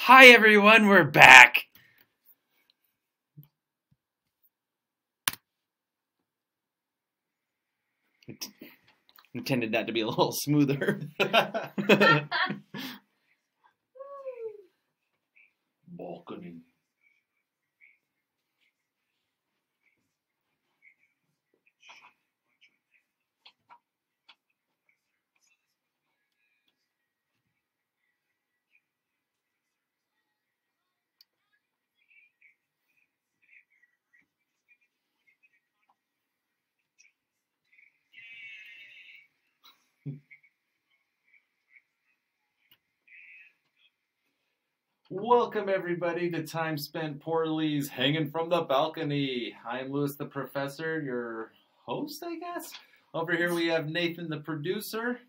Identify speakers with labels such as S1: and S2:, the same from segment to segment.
S1: Hi everyone, we're back. Intended that to be a little smoother.
S2: Balcony. Welcome everybody to Time Spent Poorly's Hanging from the Balcony. I'm Lewis the Professor, your host, I guess. Over here we have Nathan the producer,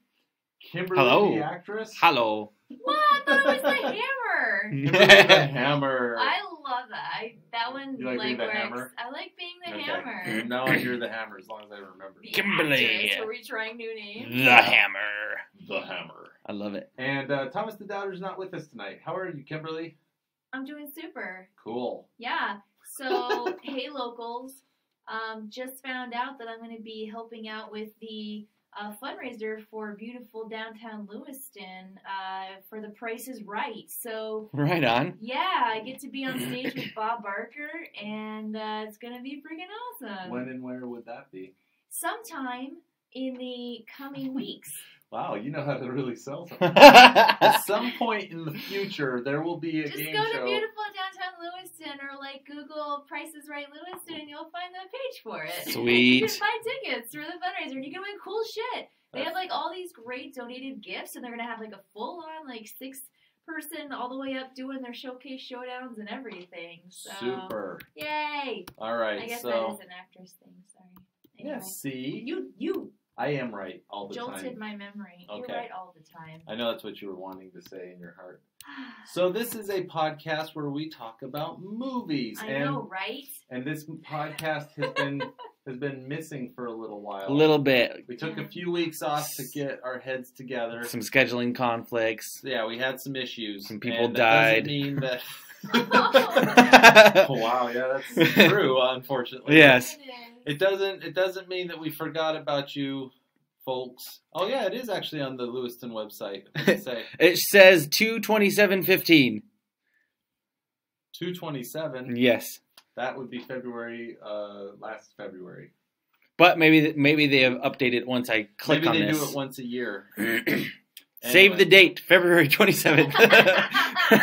S2: Kimberly
S1: Hello.
S2: the actress.
S1: Hello.
S3: What? I thought it was the hammer.
S2: Kimberly the hammer.
S3: I love that. That one
S2: You like being the
S3: works.
S2: hammer?
S3: I like being the
S2: Okay.
S3: hammer.
S2: Now I hear the hammer as long as I remember.
S3: The
S1: Kimberly.
S3: actress. Are we trying new names?
S1: The hammer.
S2: The hammer.
S1: I love it.
S2: And Thomas the Doubter's not with us tonight. How are you, Kimberly?
S3: I'm doing super.
S2: Cool.
S3: Yeah. So, hey locals, just found out that I'm going to be helping out with the fundraiser for beautiful downtown Lewiston for The Price is Right. So,
S1: Right on.
S3: yeah, I get to be on stage with Bob Barker, and it's going to be freaking awesome.
S2: When and where would that be?
S3: Sometime in the coming weeks.
S2: Wow, you know how to really sell something. At some point in the future, there will be a
S3: Just
S2: game
S3: go to
S2: show.
S3: beautiful downtown Lewiston or like Google Price is Right Lewiston and you'll find the page for it.
S1: Sweet.
S3: You can buy tickets for the fundraiser and you can win cool shit. They have like all these great donated gifts and they're going to have like a full on like 6-person all the way up doing their showcase showdowns and everything. So,
S2: Super.
S3: Yay.
S2: All right,
S3: I guess
S2: so
S3: that is an actress thing. Sorry. Anyway.
S2: yeah, see,
S3: You
S2: I am right all the
S3: jolted
S2: time.
S3: my memory.
S2: Okay.
S3: You're right all the time.
S2: I know that's what you were wanting to say in your heart. So this is a podcast where we talk about movies,
S3: I know, right?
S2: and this podcast has been missing for a little while.
S1: A little bit.
S2: We took a few weeks off to get our heads together.
S1: Some scheduling conflicts.
S2: Yeah, we had some issues.
S1: Some people
S2: and
S1: died.
S2: That doesn't mean that. Wow, yeah, that's true. Unfortunately,
S1: Yes.
S2: It doesn't mean that we forgot about you, folks. Oh yeah, it is actually on the Lewiston website. What does it say?
S1: It says 2/27/15.
S2: 2/27.
S1: Yes.
S2: That would be February. Last February.
S1: But maybe they have updated once I click
S2: Maybe
S1: on
S2: they
S1: this.
S2: do it once a year.
S1: Save the date, February 27th.
S3: Save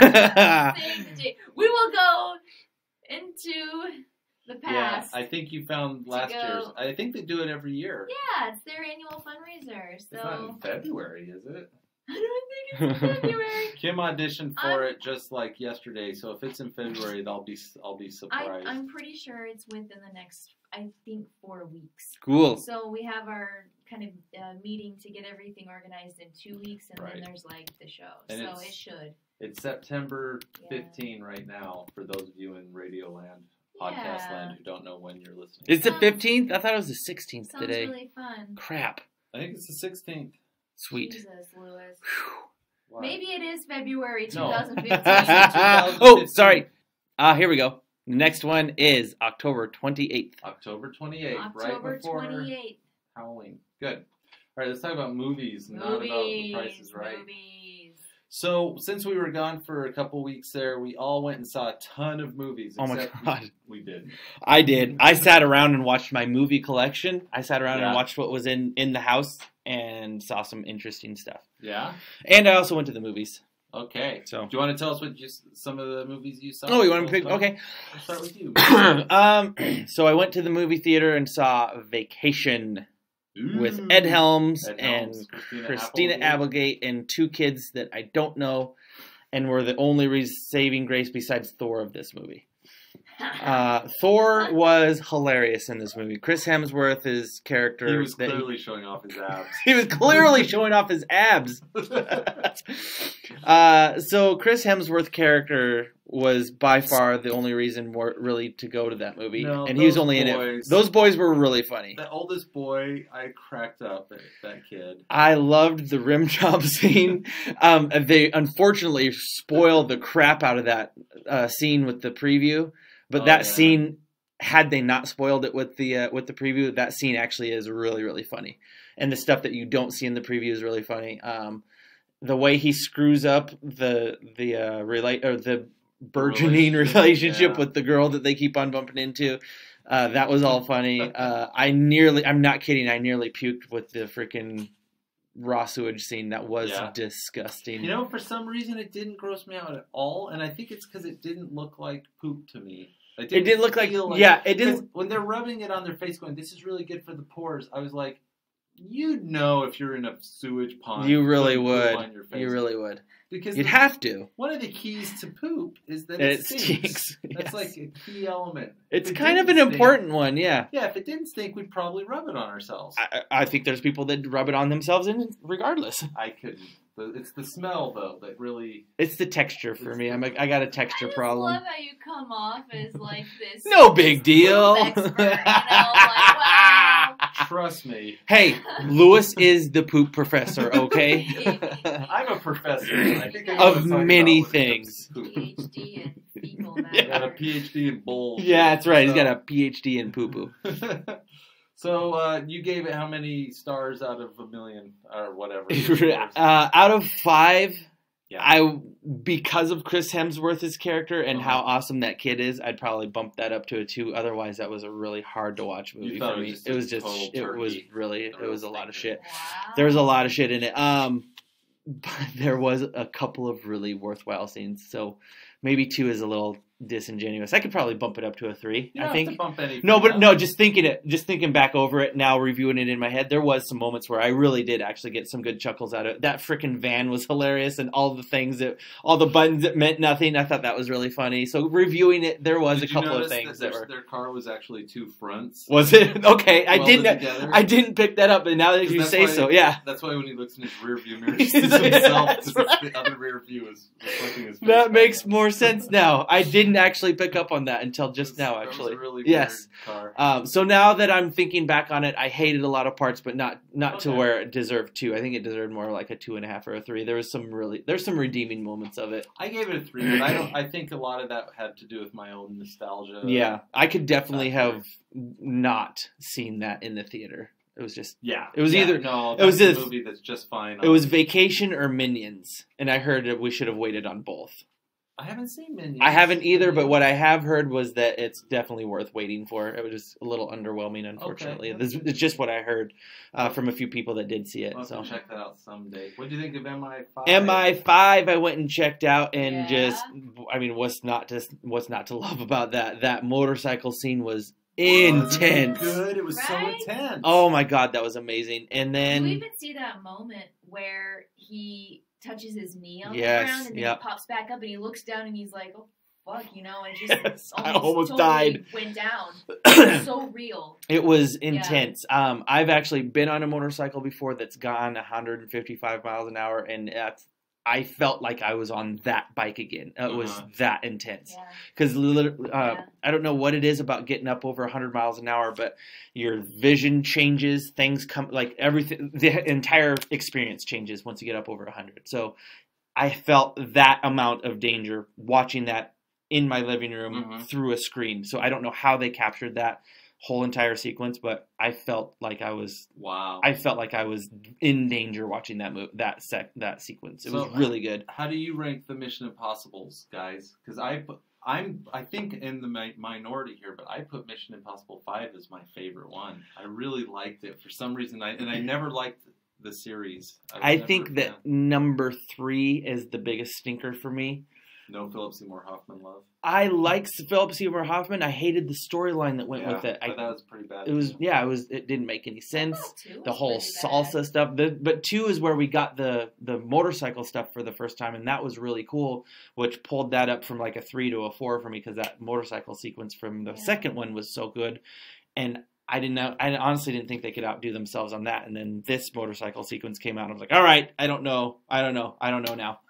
S3: the date. We will go into the
S2: Yeah,
S3: past.
S2: I think you found last
S3: go-
S2: year's. I think they do it every year.
S3: Yeah, it's their annual fundraiser.
S2: It's not in
S3: So
S2: February, is it?
S3: I don't think it's in February.
S2: Kim auditioned for it just like yesterday, so if it's in February, I'll be surprised.
S3: I'm pretty sure it's within the next, I think, 4 weeks.
S1: Cool.
S3: So we have our kind of meeting to get everything organized in 2 weeks, and
S2: Right.
S3: then there's like the show.
S2: And
S3: so
S2: it's-
S3: it should.
S2: It's September
S3: Yeah.
S2: 15 right now for those of you in Radio Land, Podcast Land, who don't know when you're listening.
S1: It's the 15th? I thought it was the 16th
S3: Sounds
S1: today.
S3: really fun.
S1: Crap.
S2: I think it's the 16th.
S1: Sweet.
S3: Jesus, Lewis.
S2: Wow.
S3: Maybe it is February
S2: No.
S3: 2015.
S1: Oh, sorry. Here we go. The next one is October 28th.
S2: October 28th,
S3: October
S2: right before
S3: 28th.
S2: Halloween. Good. All right, let's talk about movies, not about The Price is Right.
S3: Movies.
S2: So, since we were gone for a couple weeks there, we all went and saw a ton of movies.
S1: Oh my
S2: except
S1: God.
S2: We did.
S1: I did. I sat around and watched my movie collection. I sat around
S2: Yeah.
S1: and watched what was in the house and saw some interesting stuff.
S2: Yeah?
S1: And I also went to the movies.
S2: Okay.
S1: So.
S2: Do you want to tell us some of the movies you saw?
S1: Oh, you want to pick? Okay.
S2: We'll start with you.
S1: So I went to the movie theater and saw Vacation with
S2: Ooh.
S1: Ed Helms
S2: Ed
S1: and
S2: Helms,
S1: Christina
S2: Applegate.
S1: Applegate and 2 kids that I don't know and were the only saving grace besides Thor of this movie. Thor was hilarious in this movie. Chris Hemsworth, his character,
S2: He was clearly showing off his abs.
S1: he was clearly showing off his abs. So Chris Hemsworth character was by far the only reason really to go to that movie,
S2: No,
S1: and he was
S2: those
S1: only in
S2: boys-
S1: it. Those boys were really funny.
S2: The oldest boy, I cracked up at that kid.
S1: I loved the rim job scene. They unfortunately spoiled the crap out of that scene with the preview, but
S2: Oh,
S1: that
S2: yeah.
S1: scene, had they not spoiled it with the preview, that scene actually is really, really funny, and the stuff that you don't see in the preview is really funny. The way he screws up the burgeoning relationship
S2: yeah.
S1: with the girl that they keep on bumping into. That was all funny. I'm not kidding, I nearly puked with the freaking raw sewage scene. That was
S2: Yeah.
S1: disgusting.
S2: You know, for some reason, it didn't gross me out at all, and I think it's because it didn't look like poop to me.
S1: It didn't look like,
S2: feel
S1: yeah, it
S2: 'cause
S1: didn't.
S2: When they're rubbing it on their face, going, "This is really good for the pores," I was like, "You'd know if you're in a sewage pond.
S1: You really
S2: putting poop
S1: would.
S2: on your face.
S1: You really would.
S2: Because
S1: You'd have to.
S2: one of the keys to poop is that
S1: It
S2: it stinks.
S1: stinks.
S2: That's
S1: Yes.
S2: like a key element.
S1: It's
S2: If it
S1: kind of an
S2: didn't stink-
S1: important one, yeah.
S2: Yeah, if it didn't stink, we'd probably rub it on ourselves.
S1: I think there's people that rub it on themselves, and regardless,
S2: I couldn't. It's the smell though that really.
S1: it's the texture for me. I got a texture problem.
S3: I just love how you come off as like this.
S1: No big deal.
S3: Poop expert, you know, like, wow.
S2: Trust me,
S1: Hey, Lewis is the poop professor, okay?
S2: I'm a professor. I think I know
S1: Of
S2: what I'm talking
S1: many
S2: about when it comes
S1: things.
S2: to poop.
S3: PhD in fecal
S2: I
S3: matter.
S2: got a PhD in bull.
S1: Yeah, that's right. He's got a PhD in poo poo.
S2: So you gave it how many stars out of a million or whatever?
S1: Out of 5,
S2: Yeah.
S1: because of Chris Hemsworth's character and how
S2: Uh-huh.
S1: awesome that kid is, I'd probably bump that up to a 2. Otherwise, that was a really hard to watch movie
S2: thought
S1: for
S2: it
S1: me.
S2: was just
S1: It
S2: a
S1: was just,
S2: total
S1: it was
S2: turkey.
S1: really,
S2: A
S1: it
S2: real
S1: was a lot of
S2: stinker.
S1: shit.
S3: Wow.
S1: There was a lot of shit in it. But there was a couple of really worthwhile scenes. So maybe 2 is a little disingenuous. I could probably bump it up to a 3.
S2: You don't
S1: I think.
S2: have to bump anything
S1: No, but
S2: up.
S1: no, just thinking back over it now, reviewing it in my head, there was some moments where I really did actually get some good chuckles out of it. That freaking van was hilarious, and all the buttons that meant nothing. I thought that was really funny. So reviewing it, there was
S2: Did
S1: a couple
S2: you
S1: of
S2: notice
S1: things
S2: that
S1: that were.
S2: their car was actually 2 fronts.
S1: Was it okay?
S2: welded together?
S1: I didn't pick that up, but now that
S2: 'Cause
S1: you
S2: that's
S1: say
S2: why-
S1: so, yeah.
S2: That's why when he looks in his rear view mirror, he sees himself because the other rear view is reflecting his face.
S1: That
S2: back.
S1: makes more sense now. I didn't actually pick up on that until just now,
S2: That was
S1: actually.
S2: a really
S1: Yes.
S2: weird car.
S1: So now that I'm thinking back on it, I hated a lot of parts, but not to
S2: Okay.
S1: where it deserved 2. I think it deserved more like a 2.5 or a 3. There's some redeeming moments of it.
S2: I gave it a 3, but I think a lot of that had to do with my own nostalgia.
S1: Yeah, I could definitely
S2: Factor.
S1: have not seen that in the theater. It was just
S2: Yeah.
S1: It was
S2: Yeah,
S1: either-
S2: no.
S1: it was
S2: that's a
S1: this-
S2: movie that's just fine.
S1: it was Vacation or Minions, and I heard that we should have waited on both.
S2: I haven't seen Minions.
S1: I haven't either, but what I have heard was that it's definitely worth waiting for. It was just a little underwhelming, unfortunately.
S2: Okay.
S1: It's just what I heard from a few people that did see it.
S2: I'll have
S1: So
S2: to check that out someday. What do you think of MI5?
S1: MI5, I went and checked out, and
S3: Yeah.
S1: what's not to love about that? That motorcycle scene was
S2: Wasn't it
S1: intense.
S2: Good. It was
S3: Right?
S2: so intense.
S1: Oh my god, that was amazing. And
S3: You
S1: then
S3: even see that moment where he touches his knee on
S1: Yes,
S3: the ground and then
S1: yep.
S3: he pops back up and he looks down and he's like, "Oh fuck," and it just
S1: Yes, I almost
S3: totally
S1: died.
S3: Went down. It's so real.
S1: it was intense. I've actually been on a motorcycle before that's gone 155 miles an hour, and I felt like I was on that bike again. It was that intense.
S3: Yeah.
S1: Because
S3: Yeah.
S1: I don't know what it is about getting up over 100 miles an hour, but your vision changes. Things come, like everything, the entire experience changes once you get up over 100. So I felt that amount of danger watching that in my living room through a screen. So I don't know how they captured that whole entire sequence, but I felt like I was in danger watching that sequence. It was really good.
S2: How do you rank the Mission Impossibles, guys? Because I think in the minority here, but I put Mission Impossible 5 as my favorite one. I really liked it for some reason. I never liked the series.
S1: I think that number 3 is the biggest stinker for me.
S2: No Philip Seymour Hoffman love.
S1: I liked Philip Seymour Hoffman. I hated the storyline that went with it.
S2: But that was pretty bad.
S1: It didn't make any sense.
S3: Two
S1: The
S3: was
S1: whole
S3: pretty bad.
S1: salsa stuff. But 2 is where we got the motorcycle stuff for the first time, and that was really cool, which pulled that up from like a 3 to a 4 for me because that motorcycle sequence from the second one was so good. And I didn't know. I honestly didn't think they could outdo themselves on that. And then this motorcycle sequence came out. I was like, all right, I don't know now.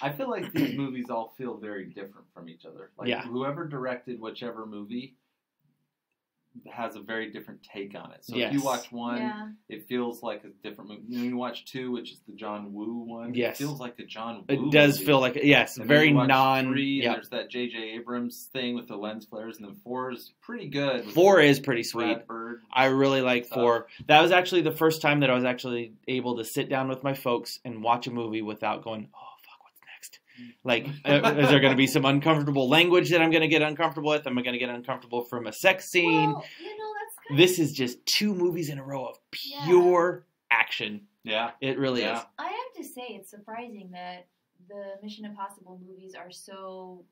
S2: I feel like these movies all feel very different from each other. Like
S1: Yeah.
S2: whoever directed whichever movie has a very different take on it. So
S1: Yes.
S2: if you watch one,
S3: Yeah.
S2: it feels like a different movie. When you watch two, which is the John Woo one,
S1: Yes.
S2: it feels like a John Woo
S1: It does
S2: movie.
S1: feel like, yes,
S2: And
S1: very
S2: then you watch
S1: non.
S2: Three,
S1: Yeah.
S2: and there's that J.J. Abrams thing with the lens flares, and then 4 is pretty good. with
S1: 4 is pretty sweet.
S2: Brad Bird.
S1: I really like 4. That was actually the first time that I was actually able to sit down with my folks and watch a movie without going, oh, fuck, what's next? Like, is there going to be some uncomfortable language that I'm going to get uncomfortable with? Am I going to get uncomfortable from a sex scene?
S3: Well, that's kind
S1: This is just 2 movies in a row of pure action.
S2: Yeah.
S1: It really
S2: Yeah.
S1: is.
S3: I have to say, it's surprising that the Mission Impossible movies are so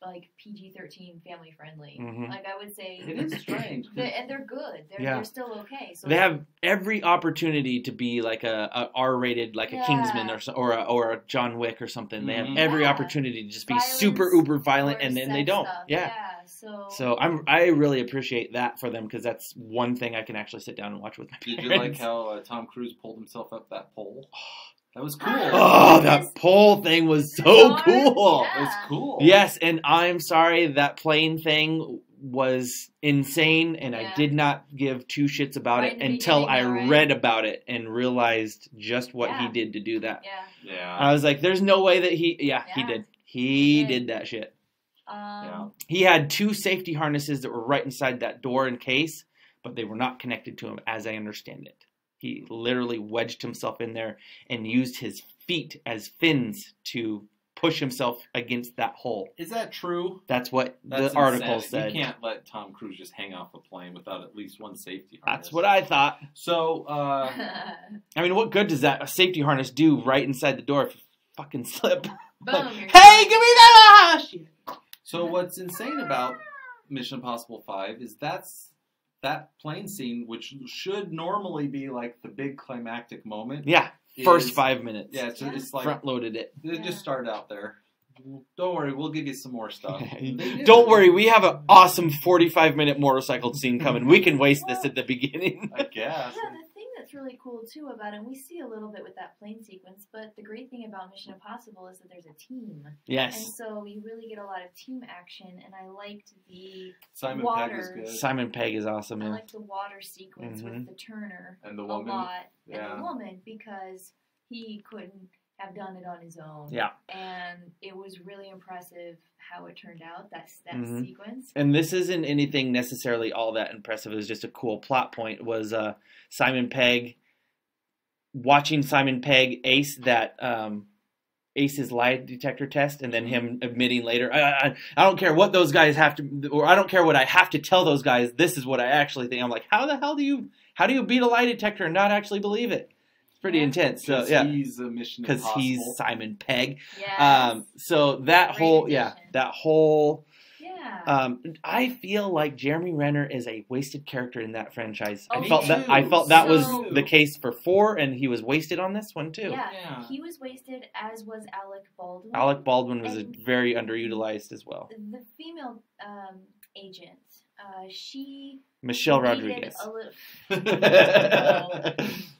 S3: like PG-13 family friendly.
S1: Mhm.
S3: Like I would say,
S2: It is strange.
S3: and they're good.
S1: Yeah.
S3: They're still okay. So
S1: They have every opportunity to be like a R-rated, like a
S3: Yeah.
S1: Kingsman or a John Wick or something. They have
S2: Mhm.
S1: every
S3: Yeah.
S1: opportunity to just be
S3: Violence
S1: super uber violent,
S3: or
S1: and then they
S3: sex
S1: don't.
S3: stuff.
S1: Yeah. So I really appreciate that for them because that's one thing I can actually sit down and watch with my
S2: Did
S1: parents.
S2: you like how Tom Cruise pulled himself up that pole? That was cool.
S1: Oh, that pole thing was so cool.
S3: Yeah.
S2: It was cool.
S1: Yes, and I'm sorry that plane thing was insane, and I
S3: Yeah.
S1: did not give 2 shits about
S3: Right
S1: it
S3: in the
S1: until I
S3: beginning, though, right?
S1: read about it and realized just what he
S3: Yeah.
S1: did to do that.
S3: Yeah.
S2: Yeah.
S1: I was like, "There's no way that he." Yeah, he
S3: Yeah.
S1: did. He
S3: He did.
S1: did that shit.
S2: Yeah.
S1: He had 2 safety harnesses that were right inside that door in case, but they were not connected to him, as I understand it. He literally wedged himself in there and used his feet as fins to push himself against that hole.
S2: Is that true?
S1: That's what
S2: That's
S1: the article
S2: insanity.
S1: said.
S2: You can't let Tom Cruise just hang off a plane without at least one safety harness.
S1: That's what I thought.
S2: So,
S1: I mean, what good does that a safety harness do right inside the door if you fucking slip?
S3: Boom.
S1: Like,
S3: you're
S1: hey,
S3: done.
S1: give me that!
S2: so what's insane about Mission Impossible 5 is that plane scene, which should normally be like the big climactic moment.
S1: Yeah, first
S2: is-
S1: 5 minutes.
S2: Yeah, it's like
S1: Front loaded it.
S2: they just started out there. Don't worry, we'll give you some more stuff. They did.
S1: Don't worry, we have an awesome 45-minute motorcycle scene coming. We can waste this at the beginning.
S2: I guess.
S3: Yeah, the thing that's really cool too about it, and we see a little bit with that plane sequence, but the great thing about Mission Impossible is that there's a team. And
S1: Yes.
S3: so you really get a lot of team action, and I liked the
S2: Simon Pegg was
S3: water.
S2: good.
S1: Simon Pegg is awesome.
S3: I
S1: Yeah.
S3: liked the water sequence
S1: Mhm.
S3: with the Turner
S2: And the
S3: a
S2: woman.
S3: lot,
S2: Yeah.
S3: and the woman, because he couldn't have done it on his own.
S1: Yeah.
S3: And it was really impressive how it turned out, that
S1: Mhm.
S3: sequence.
S1: And this isn't anything necessarily all that impressive. It was just a cool plot point. Was Simon Pegg watching Simon Pegg ace that Ace's lie detector test, and then him admitting later, I don't care what those guys have to, or I don't care what I have to tell those guys. This is what I actually think. I'm like, how the hell do you beat a lie detector and not actually believe it? It's pretty
S3: Yeah.
S1: intense. So
S2: 'Cause
S1: yeah,
S2: he's a Mission
S1: because
S2: Impossible.
S1: he's Simon Pegg.
S3: Yes.
S1: So that
S3: Great
S1: whole
S3: addition.
S1: that whole.
S3: Yeah.
S1: I feel like Jeremy Renner is a wasted character in that franchise.
S3: Oh,
S1: I felt
S3: me
S1: that
S3: too.
S1: I felt that was
S3: So-
S1: the case for 4, and he was wasted on this one too.
S3: Yeah,
S2: Yeah.
S3: he was wasted, as was Alec Baldwin.
S1: Alec Baldwin was
S3: And-
S1: very underutilized as well.
S3: The female agent, she
S1: Michelle
S3: needed
S1: Rodriguez.
S3: a little.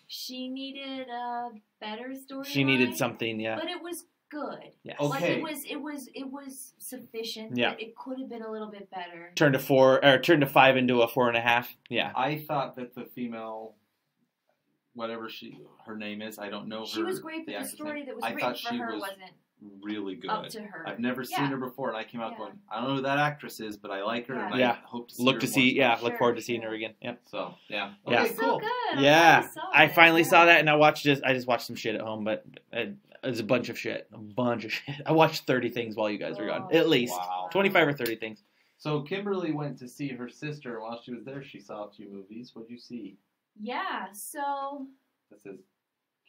S3: She needed a better story.
S1: She needed something, yeah.
S3: but it was good.
S1: Yes.
S2: Okay.
S3: Like it was sufficient.
S1: Yeah.
S3: But it could have been a little bit better.
S1: Turned to 5 into a 4.5. Yeah.
S2: I thought that the female, whatever her name is, I don't know her.
S3: She was great, but the
S2: actress
S3: story
S2: name.
S3: that was
S2: I
S3: written
S2: thought
S3: for
S2: she
S3: her
S2: was
S3: wasn't
S2: really good.
S3: up to her.
S2: I've never seen
S3: Yeah.
S2: her before, and I came out
S3: Yeah.
S2: going, I don't know who that actress is, but I like her, and
S1: Yeah.
S2: I hope to see
S1: Look
S2: her
S1: to
S2: more
S1: see, yeah,
S2: stuff.
S1: look
S3: Sure,
S1: forward to seeing
S3: sure.
S1: her again. Yep.
S2: So, yeah.
S1: Yeah.
S2: Okay,
S3: It's
S2: cool.
S3: so good. I'm
S1: Yeah,
S3: glad I saw
S1: I
S3: it.
S1: finally
S3: Yeah.
S1: saw that, and I just watched some shit at home, but it was a bunch of shit. I watched 30 things while you guys were gone,
S3: Oh,
S1: at least
S2: wow.
S1: 25 or 30 things.
S2: So Kimberly went to see her sister, and while she was there, she saw a few movies. What'd you see?
S3: Yeah. So.
S2: That says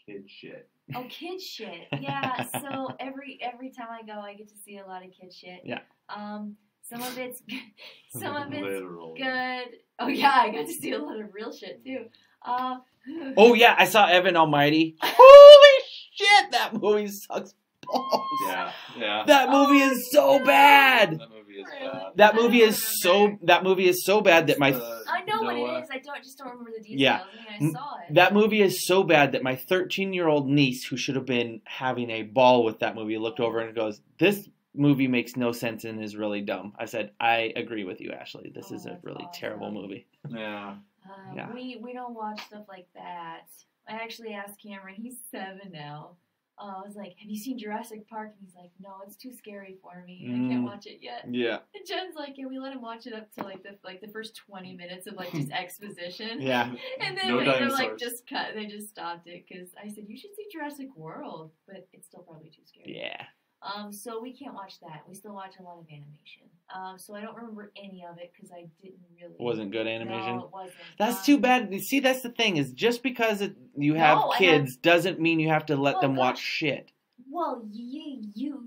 S2: kid shit.
S3: Oh, kid shit. Yeah. So every time I go, I get to see a lot of kid shit.
S1: Yeah.
S3: Some of it's
S2: Literally.
S3: good. Oh yeah, I got to see a lot of real shit too.
S1: Oh yeah, I saw Evan Almighty. Holy shit, that movie sucks balls.
S2: Yeah, yeah.
S1: That movie is so bad.
S2: That movie is
S3: Really?
S2: bad.
S1: That movie is so bad that my
S2: The
S3: I I know what
S2: Noah.
S3: it is. I just don't remember the details.
S1: Yeah.
S3: I mean, I saw it.
S1: That movie is so bad that my 13-year-old niece, who should have been having a ball with that movie, looked over and goes, "This movie makes no sense and is really dumb." I said, "I agree with you, Ashley. This is a
S3: that's
S1: really
S3: awesome.
S1: terrible movie."
S2: Yeah.
S1: Yeah.
S3: We don't watch stuff like that. I actually asked Cameron. He's 7 now. I was like, "Have you seen Jurassic Park?" And he's like, "No, it's too scary for me. I can't watch it yet."
S1: Yeah.
S3: And Jen's like, "Yeah, we let him watch it up to the first 20 minutes of just exposition."
S1: Yeah.
S3: And then
S2: No
S3: when they're
S2: dinosaurs.
S3: just cut, they just stopped it because I said you should see Jurassic World, but it's still probably too scary.
S1: Yeah.
S3: So we can't watch that. We still watch a lot of animation. So I don't remember any of it because I didn't really.
S1: It wasn't good animation.
S3: No, it wasn't.
S1: That's too bad. See, that's the thing is just because you have
S3: No, I
S1: kids doesn't mean you have to let them watch
S3: gosh.
S1: shit.
S3: Well, you're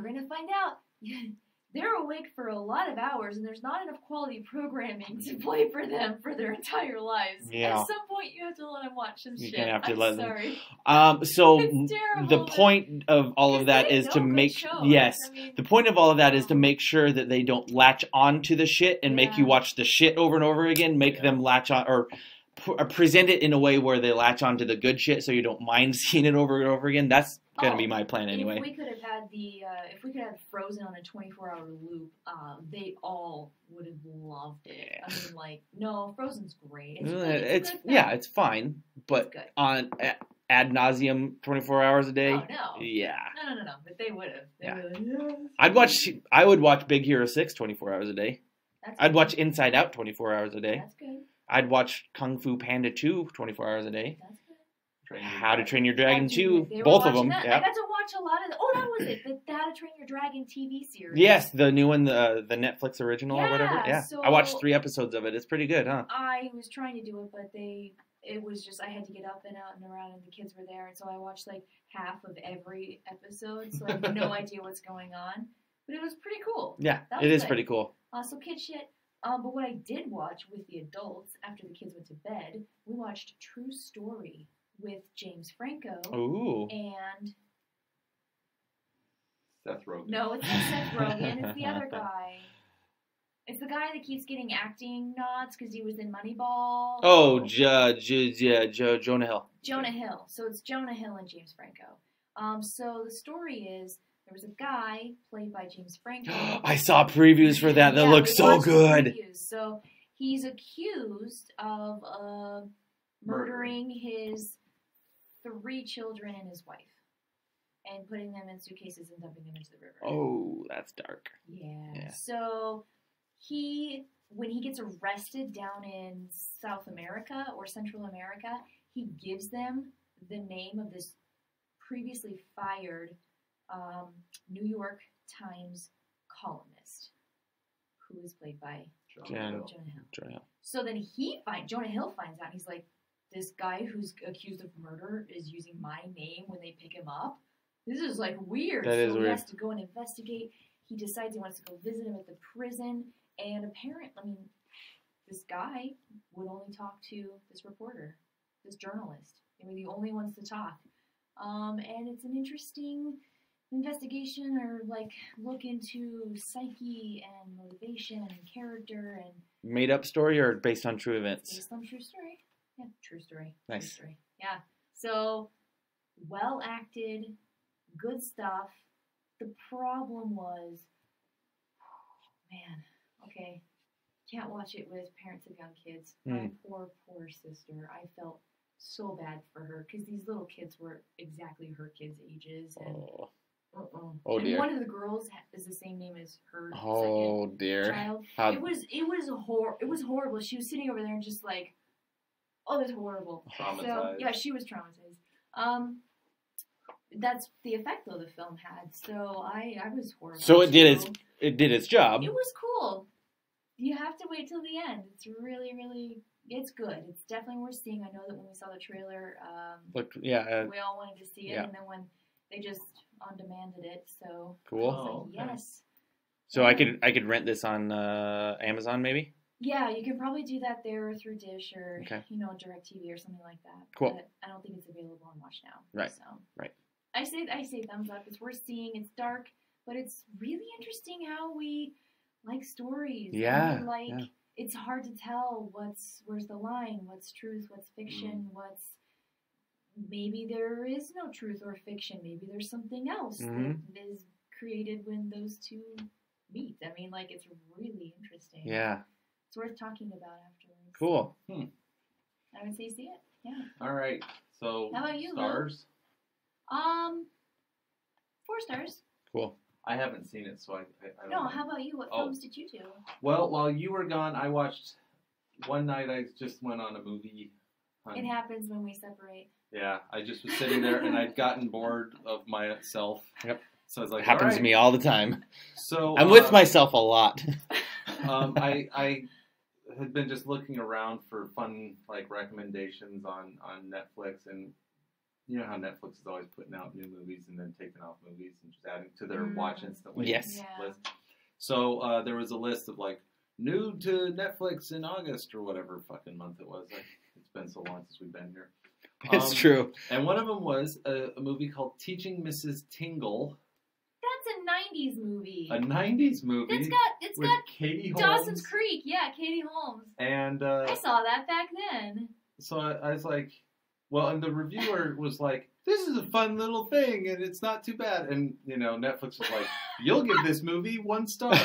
S3: gonna find out. They're awake for a lot of hours, and there's not enough quality programming to play for them for their entire lives.
S1: Yeah.
S3: At some point, you have to let them watch some
S1: You're
S3: shit.
S1: gonna have to
S3: I'm
S1: let them.
S3: sorry.
S1: So
S3: It's terrible,
S1: the
S3: but-
S1: point of all of that
S3: They
S1: is
S3: know
S1: to
S3: good
S1: make
S3: shows.
S1: yes.
S3: I mean,
S1: The point of all of that is to make sure that they don't latch on to the shit and make you
S3: Yeah.
S1: watch the shit over and over again. Make
S2: Yeah.
S1: them latch on or present it in a way where they latch on to the good shit, so you don't mind seeing it over and over again. That's gonna be my plan anyway.
S3: If we could have had if we could have Frozen on a 24-hour loop, they all would have loved it.
S1: Yeah.
S3: I mean, no, Frozen's great. It's,
S1: It's
S3: good. It's a good film.
S1: it's fine, but
S3: It's good.
S1: on ad nauseum 24 hours a day.
S3: Oh no.
S1: Yeah.
S3: No. But they would have.
S1: Yeah. I would watch Big Hero 6 24 hours a day.
S3: That's
S1: I'd
S3: good.
S1: watch Inside Out 24 hours a day.
S3: That's good.
S1: I'd watch Kung Fu Panda 2 24 hours a day.
S3: That's good.
S1: How to Train Your Dragon 2,
S3: They were
S1: both of
S3: watching
S1: them.
S3: that. I
S1: Yeah.
S3: got to watch a lot of. That was it. The How to Train Your Dragon TV series.
S1: Yes, the new one, the Netflix original or whatever.
S3: Yeah,
S1: Yeah.
S3: so-
S1: I watched 3 episodes of it. It's pretty good, huh?
S3: I was trying to do it, but it was just I had to get up and out and around, and the kids were there, and so I watched half of every episode, so I have no idea what's going on. But it was pretty cool.
S1: Yeah,
S3: That
S1: it
S3: was
S1: is
S3: good.
S1: pretty cool.
S3: So kid shit. But what I did watch with the adults after the kids went to bed, we watched True Story with James Franco
S1: Ooh.
S3: and
S2: Seth Rogen.
S3: no, it's not Seth Rogen. It's the other guy. It's the guy that keeps getting acting nods because he was in Moneyball.
S1: Oh, Jonah Hill.
S3: Jonah Hill. So it's Jonah Hill and James Franco. So the story is there was a guy played by James Franco.
S1: I saw previews for that. That
S3: Yeah,
S1: looks
S3: we
S1: so
S3: watched the
S1: good.
S3: previews. So he's accused of murdering his 3 children and his wife, and putting them in suitcases and dumping them into the river.
S1: Oh, that's dark.
S3: Yeah. So when he gets arrested down in South America or Central America, he gives them the name of this previously fired New York Times columnist, who is played by
S1: Jonah
S3: Jonah Hill.
S1: Jonah Hill.
S3: So then Jonah Hill finds out, and he's like, this guy who's accused of murder is using my name when they pick him up. This is weird.
S1: That is
S3: so
S1: weird.
S3: he has to go and investigate. He decides he wants to go visit him at the prison, and apparently, this guy would only talk to this reporter, this journalist. They were the only ones to talk. And it's an interesting investigation or look into psyche and motivation and character and
S1: Made up story or based on true events?
S3: based on true story. Yeah, true story.
S1: Nice.
S3: True story. Yeah. So well acted, good stuff. The problem was, man, okay, can't watch it with parents of young kids. My poor sister. I felt so bad for her because these little kids were exactly her kids' ages, and
S1: Oh
S3: and
S1: dear.
S3: one of the girls is the same name as her
S1: Oh
S3: second
S1: dear.
S3: child.
S1: How-
S3: It was horrible. She was sitting over there and just oh, it's horrible. So
S2: Traumatized.
S3: yeah, she was traumatized. That's the effect though the film had. So I was horrible.
S1: So it did
S3: too.
S1: it did its job.
S3: It was cool. You have to wait till the end. It's really, really, it's good. It's definitely worth seeing. I know that when we saw the trailer,
S1: Looked yeah.
S3: we all wanted to see it,
S1: yeah.
S3: and then when they just on demanded it, so
S1: Cool.
S3: I was
S2: Oh, okay.
S3: yes.
S1: So I could rent this on Amazon maybe.
S3: Yeah, you can probably do that there through Dish or
S1: Okay.
S3: DirecTV or something like that.
S1: Cool.
S3: But I don't think it's available on Watch Now.
S1: Right.
S3: So
S1: Right.
S3: I say thumbs up. It's worth seeing. It's dark, but it's really interesting how we like stories.
S1: Yeah,
S3: And,
S1: yeah.
S3: it's hard to tell where's the line, what's truth, what's fiction, maybe there is no truth or fiction, maybe there's something else that is created when those two meet. I mean, like, it's really interesting.
S1: Yeah.
S3: It's worth talking about afterwards.
S1: Cool.
S3: I would say see it. Yeah.
S2: All right. So,
S3: how about you,
S2: stars?
S3: Lou? 4 stars.
S1: Cool.
S2: I haven't seen it, so I don't
S3: No,
S2: know.
S3: how about you? What films did you do?
S2: Well, while you were gone, I watched, one night I just went on a movie hunt.
S3: It happens when we separate.
S2: Yeah, I just was sitting there, and I'd gotten bored of myself.
S1: Yep.
S2: So I was like,
S1: It happens to me all the time.
S2: So
S1: I'm with myself a lot.
S2: I had been just looking around for fun, like, recommendations on Netflix, and you know how Netflix is always putting out new movies and then taking off movies and just adding to their watch instantly
S1: Yes.
S2: list. So there was a list of, like, new to Netflix in August or whatever fucking month it was. Like, it's been so long since we've been here.
S1: It's true.
S2: And one of them was a movie called Teaching Mrs. Tingle.
S3: That's a 90s movie.
S2: A 90s movie.
S3: It's
S2: with
S3: got
S2: Katie Holmes.
S3: Dawson's Creek. Yeah, Katie Holmes.
S2: And
S3: I saw that back then.
S2: so I was like, well, and the reviewer was like, this is a fun little thing, and it's not too bad. And, you know, Netflix was like, you'll give this movie 1 star. So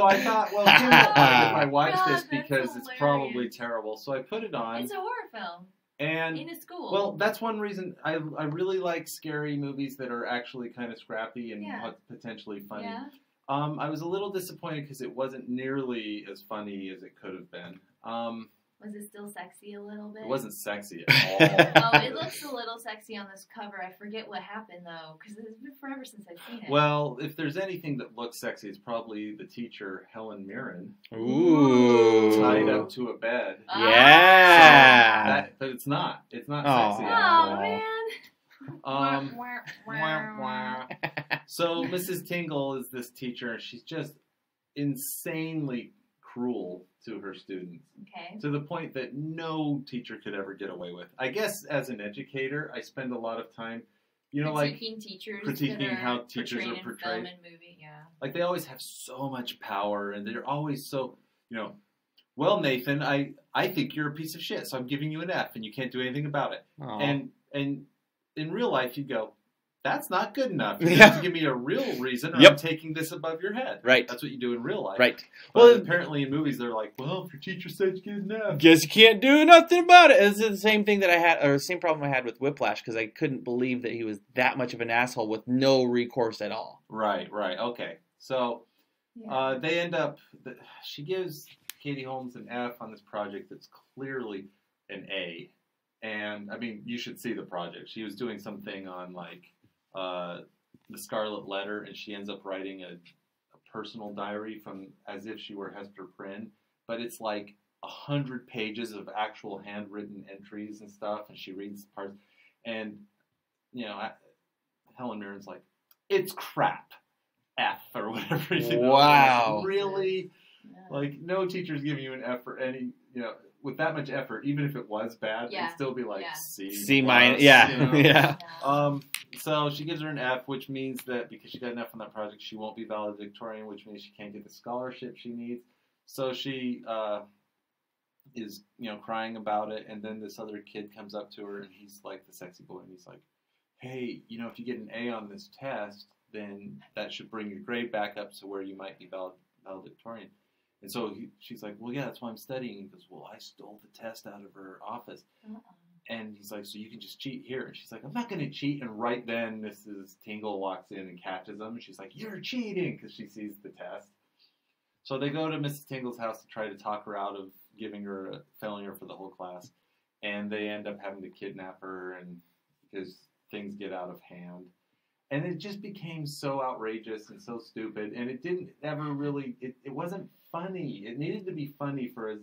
S2: I thought, well, Kim won't like if I watch
S3: God,
S2: this
S3: that's
S2: because it's probably terrible. So I put it on.
S3: It's a horror film.
S2: And
S3: in a school.
S2: Well, that's one reason I really like scary movies that are actually kind of scrappy and potentially funny.
S3: Yeah.
S2: I was a little disappointed because it wasn't nearly as funny as it could have been.
S3: Was it still sexy a little bit?
S2: It wasn't sexy at all.
S3: Oh, it looks a little sexy on this cover. I forget what happened, though, because it's been forever since I've seen it.
S2: Well, if there's anything that looks sexy, it's probably the teacher, Helen Mirren.
S1: Ooh.
S2: Tied up to a bed.
S1: Yeah.
S2: But it's not. It's not sexy at
S3: Oh,
S2: all.
S3: man.
S2: So Mrs. Tingle is this teacher, and she's just insanely cruel to her students.
S3: Okay.
S2: To the point that no teacher could ever get away with. I guess as an educator, I spend a lot of time, you know, critiquing how teachers are portrayed.
S3: Film and movie, yeah.
S2: Like, they always have so much power, and they're always so, you know, well, Nathan, I think you're a piece of shit, so I'm giving you an F, and you can't do anything about it.
S1: Aww.
S2: And in real life, you go, that's not good enough. You have to give me a real reason, or I'm taking this above your head.
S1: Right.
S2: That's what you do in real life.
S1: Right.
S2: But
S1: well,
S2: apparently in movies, they're like, well, if your teacher said you get an F.
S1: Guess you can't do nothing about it. It's the same thing that I had, or the same problem I had with Whiplash, because I couldn't believe that he was that much of an asshole with no recourse at all.
S2: Right. Okay. So they end up, she gives Katie Holmes an F on this project that's clearly an A. And, I mean, you should see the project. She was doing something on, like, the Scarlet Letter, and she ends up writing a personal diary from as if she were Hester Prynne, but it's like 100 pages of actual handwritten entries and stuff, and she reads parts, and, you know, Helen Mirren's like, it's crap, F, or whatever. You know?
S1: Wow.
S2: Like, really? Like, no teacher's giving you an F for any, you know, with that much effort, even if it was bad, it'd still be like C
S1: minus,
S2: you know?
S1: yeah.
S2: So she gives her an F, which means that because she got an F on that project, she won't be valedictorian, which means she can't get the scholarship she needs. So she is, you know, crying about it, and then this other kid comes up to her, and he's like the sexy boy, and he's like, hey, you know, if you get an A on this test, then that should bring your grade back up to where you might be valedictorian. And so she's like, well, yeah, that's why I'm studying. He goes, well, I stole the test out of her office. And he's like, so you can just cheat here. And she's like, I'm not going to cheat. And right then, Mrs. Tingle walks in and catches him. And she's like, you're cheating, because she sees the test. So they go to Mrs. Tingle's house to try to talk her out of failing her for the whole class. And they end up having to kidnap her, and because things get out of hand. And it just became so outrageous and so stupid. And it didn't ever really, it wasn't funny. It needed to be funny for as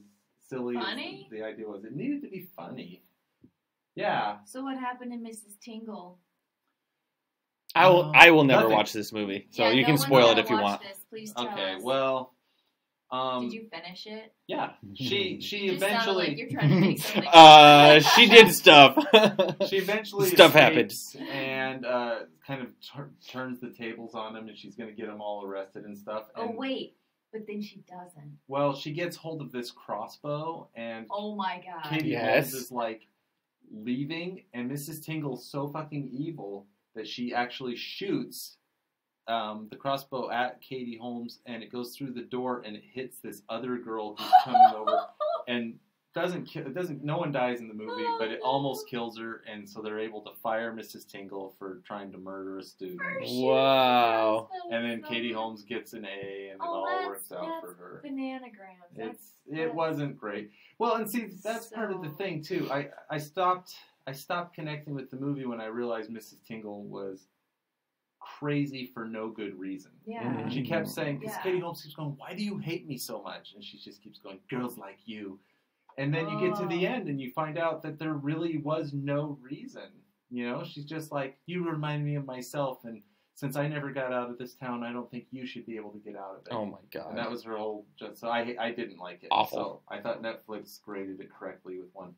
S2: silly as the idea was. It needed to be funny. Yeah.
S3: So what happened to Mrs. Tingle?
S1: I will never watch this movie, so you can spoil it if you want.
S3: This. Please tell us.
S2: Well,
S3: did you finish it?
S2: Yeah. She
S3: you
S2: eventually.
S3: Like you're trying to make something.
S1: She did stuff.
S2: She eventually
S1: stuff happened,
S2: and kind of turns the tables on him, and she's going to get them all arrested and stuff.
S3: Oh wait, But then she doesn't.
S2: Well, she gets hold of this crossbow, and
S3: Oh my god.
S2: Katie
S1: Yes.
S2: Holmes is like leaving, and Mrs. Tingle's so fucking evil that she actually shoots the crossbow at Katie Holmes, and it goes through the door, and it hits this other girl who's coming over, and no one dies in the movie, but it almost kills her, and so they're able to fire Mrs. Tingle for trying to murder a student.
S1: Wow.
S2: And then Katie Holmes gets an A, and it all works out for her.
S3: Bananagrams.
S2: It wasn't great. Well, and see, that's part of the thing too. I stopped connecting with the movie when I realized Mrs. Tingle was crazy for no good reason.
S3: Yeah.
S1: Mhm.
S2: She kept saying, because
S3: Yeah.
S2: Katie Holmes keeps going, "Why do you hate me so much?" And she just keeps going, "Girls like you." And then you get to the end and you find out that there really was no reason. You know, she's just like, "You remind me of myself, and since I never got out of this town, I don't think you should be able to get out of it."
S1: Oh my god.
S2: And that was her whole. So I didn't like it.
S1: Awful.
S2: So I thought Netflix graded it correctly with 1.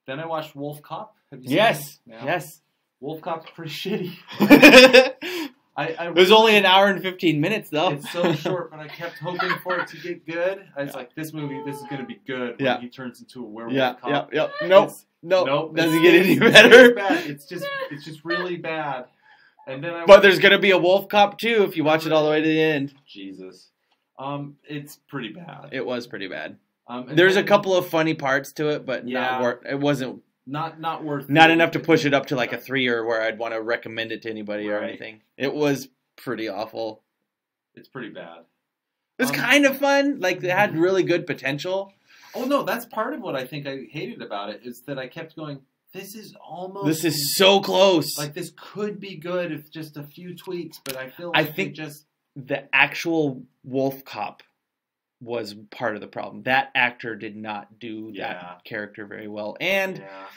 S2: Then I watched Wolf Cop. Have you seen
S1: Yes.
S2: it? Yeah.
S1: Yes.
S2: Wolf Cop's pretty shitty.
S1: It was only an hour and 15 minutes though.
S2: It's so short, but I kept hoping for it to get good. I was like, this is going to be good when
S1: Yeah.
S2: he turns into a werewolf
S1: Yeah.
S2: cop.
S1: Yep. Nope.
S2: Nope.
S1: Nope. Doesn't
S2: It's-
S1: get any
S2: it's
S1: better.
S2: bad. It's just really bad. And then
S1: But there's gonna be a Wolf Cop too if you watch it all the way to the end.
S2: Jesus. It's pretty bad.
S1: It was pretty bad.
S2: And
S1: There's a
S2: then-
S1: couple of funny parts to it, but
S2: Yeah.
S1: it wasn't
S2: not worth
S1: not
S2: it.
S1: enough to push it up to like a 3 or where I'd want to recommend it to anybody or
S2: Right.
S1: anything. It was pretty awful.
S2: It's pretty bad.
S1: It was kind of fun. Like it had really good potential.
S2: Oh no, that's part of what I think I hated about it is that I kept going, this is almost
S1: This is so close.
S2: like this could be good if just a few tweaks, but I feel
S1: I
S2: like
S1: think
S2: they just
S1: the actual Wolf Cop was part of the problem. That actor did not do
S2: Yeah.
S1: that character very well. And
S2: yeah.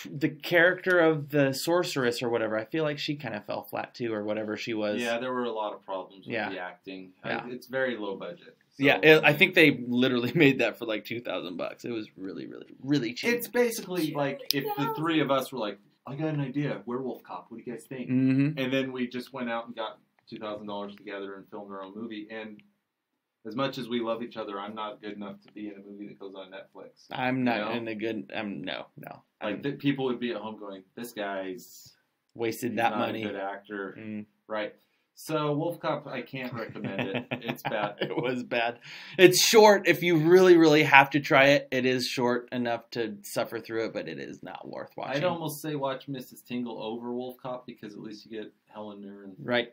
S1: the character of the sorceress or whatever, I feel like she kind of fell flat too, or whatever she was.
S2: Yeah, there were a lot of problems with
S1: Yeah.
S2: the acting.
S1: Yeah.
S2: It's very low budget. So,
S1: Yeah, I think they literally made that for like $2,000. It was really, really, really cheap.
S2: it's basically like if the three of us were like, I got an idea, Werewolf Cop, what do you guys think?
S1: Mm-hmm.
S2: And then we just went out and got $2,000 together and filmed our own movie. And as much as we love each other, I'm not good enough to be in a movie that goes on Netflix.
S1: I'm not
S2: You know?
S1: in a good. No.
S2: Like people would be at home going, "This guy's
S1: Wasted
S2: he's
S1: that
S2: not
S1: money.
S2: a good actor."
S1: Mm.
S2: Right. So Wolf Cop, I can't recommend it. It's bad.
S1: It was bad. It's short. If you really, really have to try it, it is short enough to suffer through it, but it is not worth watching.
S2: I'd almost say watch Mrs. Tingle over Wolf Cop because at least you get Helen Mirren.
S1: Right.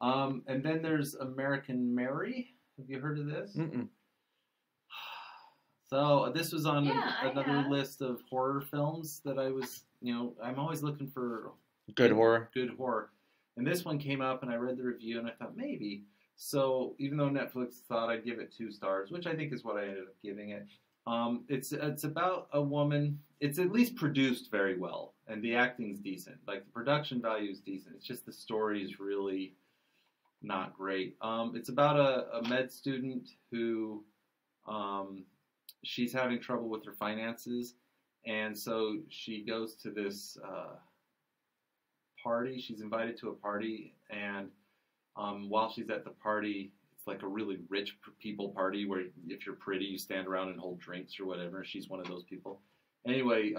S2: And then there's American Mary. Have you heard of this?
S1: Mm-mm.
S2: So this was on
S3: Yeah, I
S2: another
S3: have.
S2: list of horror films that I was, I'm always looking for
S1: Good horror.
S2: good horror. And this one came up and I read the review and I thought maybe. So even though Netflix thought I'd give it 2 stars, which I think is what I ended up giving it, it's about a woman. It's at least produced very well and the acting's decent. Like the production value is decent. It's just the story is really not great. It's about a med student who she's having trouble with her finances, and so she goes to this party. She's invited to a party, and while she's at the party, it's like a really rich people party where if you're pretty, you stand around and hold drinks or whatever. She's one of those people. Anyway,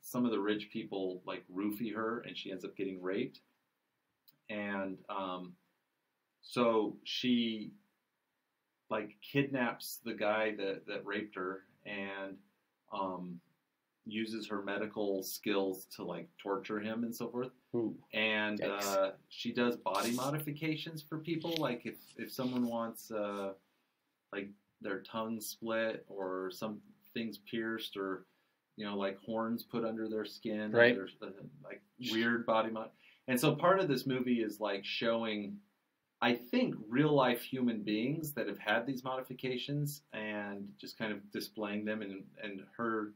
S2: some of the rich people like roofie her, and she ends up getting raped, and so she like kidnaps the guy that raped her and uses her medical skills to like torture him and so forth.
S1: Ooh.
S2: And
S1: Yikes.
S2: she does body modifications for people. Like if someone wants like their tongue split or some things pierced or like horns put under their skin.
S1: Right.
S2: There's like weird body mod. And so part of this movie is like showing, I think, real life human beings that have had these modifications and just kind of displaying them and her,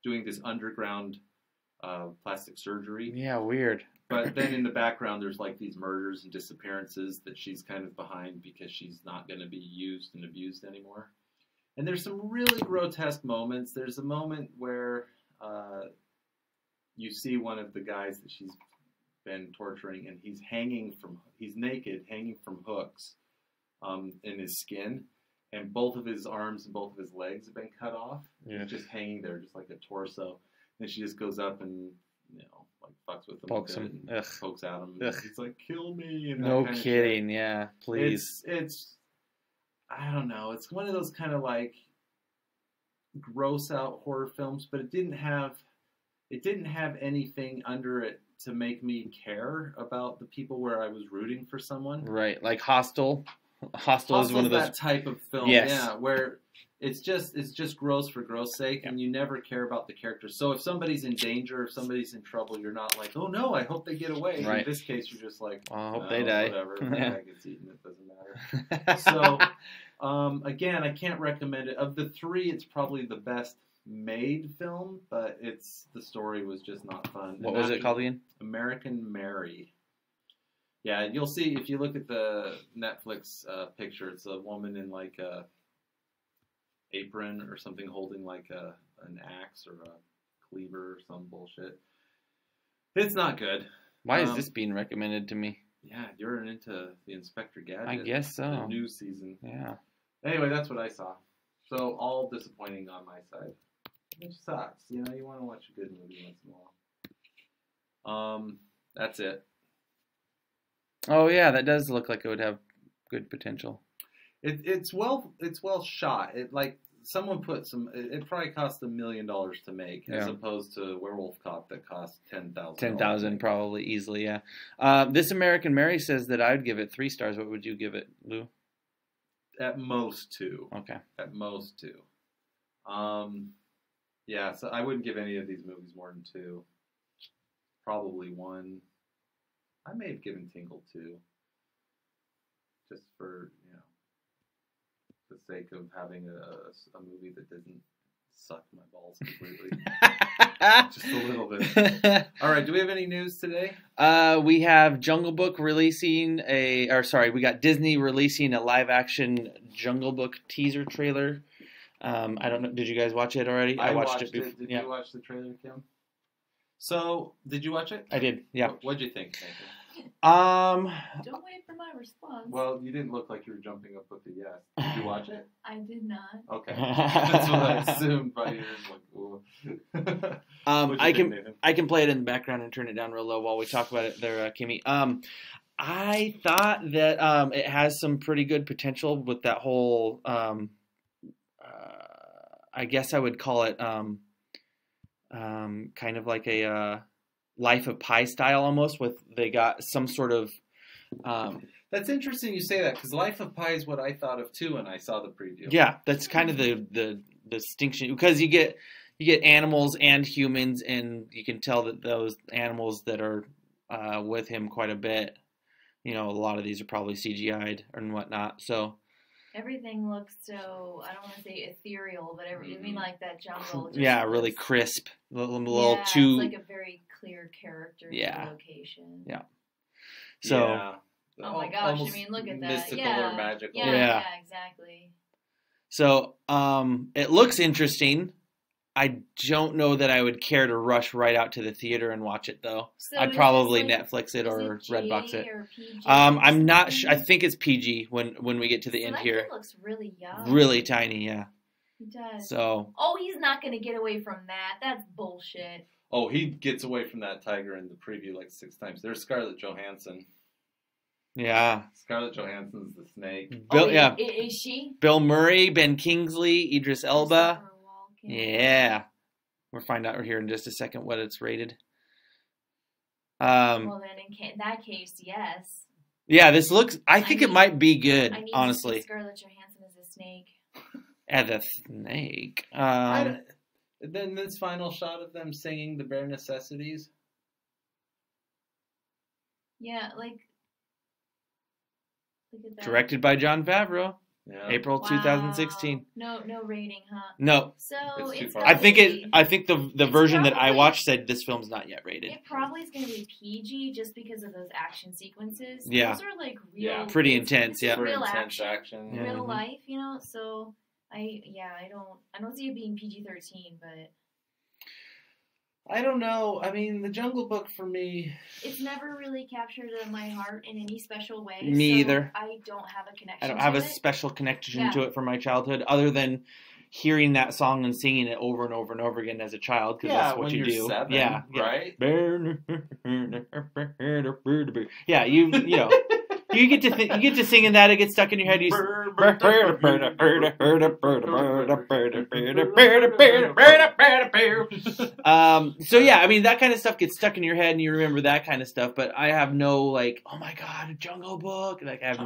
S2: doing this underground plastic surgery.
S1: Yeah, weird.
S2: But then in the background, there's like these murders and disappearances that she's kind of behind because she's not going to be used and abused anymore. And there's some really grotesque moments. There's a moment where you see one of the guys that she's been torturing, and he's naked, hanging from hooks in his skin, and both of his arms and both of his legs have been cut off.
S1: Yeah.
S2: He's just hanging there, just like a torso. And she just goes up and, you know, like fucks with him,
S1: Pokes
S2: a bit
S1: him.
S2: and
S1: Ugh.
S2: pokes at him.
S1: Ugh.
S2: And he's like, "Kill me!" And that
S1: No
S2: kind of
S1: kidding.
S2: shit.
S1: Yeah, please.
S2: It's I don't know. It's one of those kind of like gross out horror films, but it didn't have anything under it to make me care about the people where I was rooting for someone.
S1: Right, like Hostel. Hostel is one of those.
S2: That type of film,
S1: Yes.
S2: yeah, where it's just gross for gross sake, and you never care about the characters. So if somebody's in danger, if somebody's in trouble, you're not like, oh no, I hope they get away.
S1: Right.
S2: In this case, you're just like,
S1: I hope
S2: "Oh,
S1: they die."
S2: Whatever, if
S1: Yeah.
S2: that guy gets eaten, it doesn't matter. So, again, I can't recommend it. Of the three, it's probably the best made film, but the story was just not fun.
S1: What
S2: And
S1: was it called again?
S2: American Mary. Yeah, you'll see if you look at the Netflix picture. It's a woman in like a apron or something, holding like an axe or a cleaver or some bullshit. It's not good.
S1: Why is this being recommended to me?
S2: Yeah, you're into the Inspector Gadget.
S1: I guess so.
S2: The new season.
S1: Yeah.
S2: Anyway, that's what I saw. So all disappointing on my side, which sucks. You know, you want to watch a good movie once in a while. That's it.
S1: Oh yeah, that does look like it would have good potential.
S2: It's well shot. It like someone put some. It probably cost $1 million to make, as
S1: Yeah.
S2: opposed to Werewolf Cop that cost $10,000.
S1: 10,000 probably easily. Yeah. This American Mary says that I would give it 3 stars. What would you give it, Lou?
S2: At most 2.
S1: Okay.
S2: At most 2. Yeah. So I wouldn't give any of these movies more than 2. Probably 1. I may have given Tingle 2. Just for, you know, the sake of having a movie that doesn't suck my balls completely. Just a little bit. All right, do we have any news today?
S1: We have Jungle Book releasing we got Disney releasing a live action Jungle Book teaser trailer. I don't know. Did you guys watch it already?
S2: I watched it
S1: before.
S2: Did you watch the trailer, Kim? So, did you watch it?
S1: I did. Yeah.
S2: What'd you think, Nathan?
S3: Don't wait for my response.
S2: Well, you didn't look like you were jumping up with a yes. Did you watch it?
S3: I did not.
S2: Okay. That's what I assumed by your like,
S1: I can play it in the background and turn it down real low while we talk about it there, Kimmy. I thought that it has some pretty good potential with that whole, I guess I would call it kind of like a Life of Pi style almost, with they got some sort of...
S2: That's interesting you say that, because Life of Pi is what I thought of too when I saw the preview.
S1: Yeah, that's kind of the distinction, because you get animals and humans, and you can tell that those animals that are with him quite a bit, you know, a lot of these are probably CGI'd and whatnot. So
S3: Everything looks so, I don't want to say ethereal, but I mean like that jungle. Just
S1: yeah,
S3: looks,
S1: really crisp, a little
S3: yeah,
S1: too.
S3: it's like a very clear character
S1: Yeah.
S3: location.
S1: Yeah. So
S2: Yeah.
S3: Oh my gosh,
S2: Almost
S3: I mean, look at that.
S2: mystical
S3: Yeah.
S2: or magical.
S3: Yeah,
S1: Yeah.
S3: yeah, exactly.
S1: So it looks interesting. I don't know that I would care to rush right out to the theater and watch it though.
S3: So
S1: I'd
S3: is
S1: probably
S3: this, like,
S1: Netflix it
S3: is
S1: or
S3: it
S1: Redbox
S3: G
S1: it.
S3: or PG
S1: I'm
S3: or
S1: not sure. I
S3: something?
S1: think it's PG when we get to the
S3: So
S1: end
S3: that
S1: here.
S3: kid looks really young.
S1: Really tiny, yeah.
S3: He does.
S1: So
S3: Oh, he's not going to get away from that. That's bullshit.
S2: Oh, he gets away from that tiger in the preview like 6 times. There's Scarlett Johansson.
S1: yeah,
S2: Scarlett Johansson's the snake.
S1: Bill,
S3: Oh,
S1: yeah,
S3: Is she?
S1: Bill Murray, Ben Kingsley, Idris Elba.
S3: Christopher Walken.
S1: Yeah, we'll find out here in just a second what it's rated.
S3: Well, then in that case, yes.
S1: Yeah, this looks. I think it
S3: need-
S1: might be good,
S3: I need
S1: honestly.
S3: to see Scarlett Johansson as a snake.
S1: At the snake.
S2: Then this final shot of them singing the bare necessities.
S3: Yeah, like. Look at that.
S1: Directed by Jon Favreau,
S2: Yeah.
S1: April
S3: Wow.
S1: 2016.
S3: No rating, huh?
S1: No,
S3: So
S2: It's too
S3: it's
S2: far.
S1: I think
S3: probably-
S1: it. I think the
S3: It's
S1: version that I
S3: probably-
S1: watched said this film's not yet rated.
S3: It probably is going to be PG just because of those action sequences.
S1: Yeah.
S3: Those are like real.
S2: Yeah.
S1: Pretty
S3: it's-
S1: intense,
S3: it's
S1: yeah.
S2: For
S3: Real
S2: intense
S3: action.
S2: action.
S1: Yeah.
S3: Real
S1: Mhm.
S3: life, you know. So I don't see it being PG-13, but
S2: I don't know. I mean, the Jungle Book for me.
S3: It's never really captured my heart in any special way.
S1: Me either.
S3: I don't have a connection.
S1: I don't have a special connection to it from my childhood, other than hearing that song and singing it over and over and over again as a child, because that's what
S2: when
S1: you
S2: you're
S1: do.
S2: 7,
S1: yeah,
S2: right?
S1: Yeah, you know. You get to singing that, it gets stuck in your head. So yeah, I mean that kind of stuff gets stuck in your head, and you remember that kind of stuff. But I have no like, oh my god, a Jungle Book. Like I have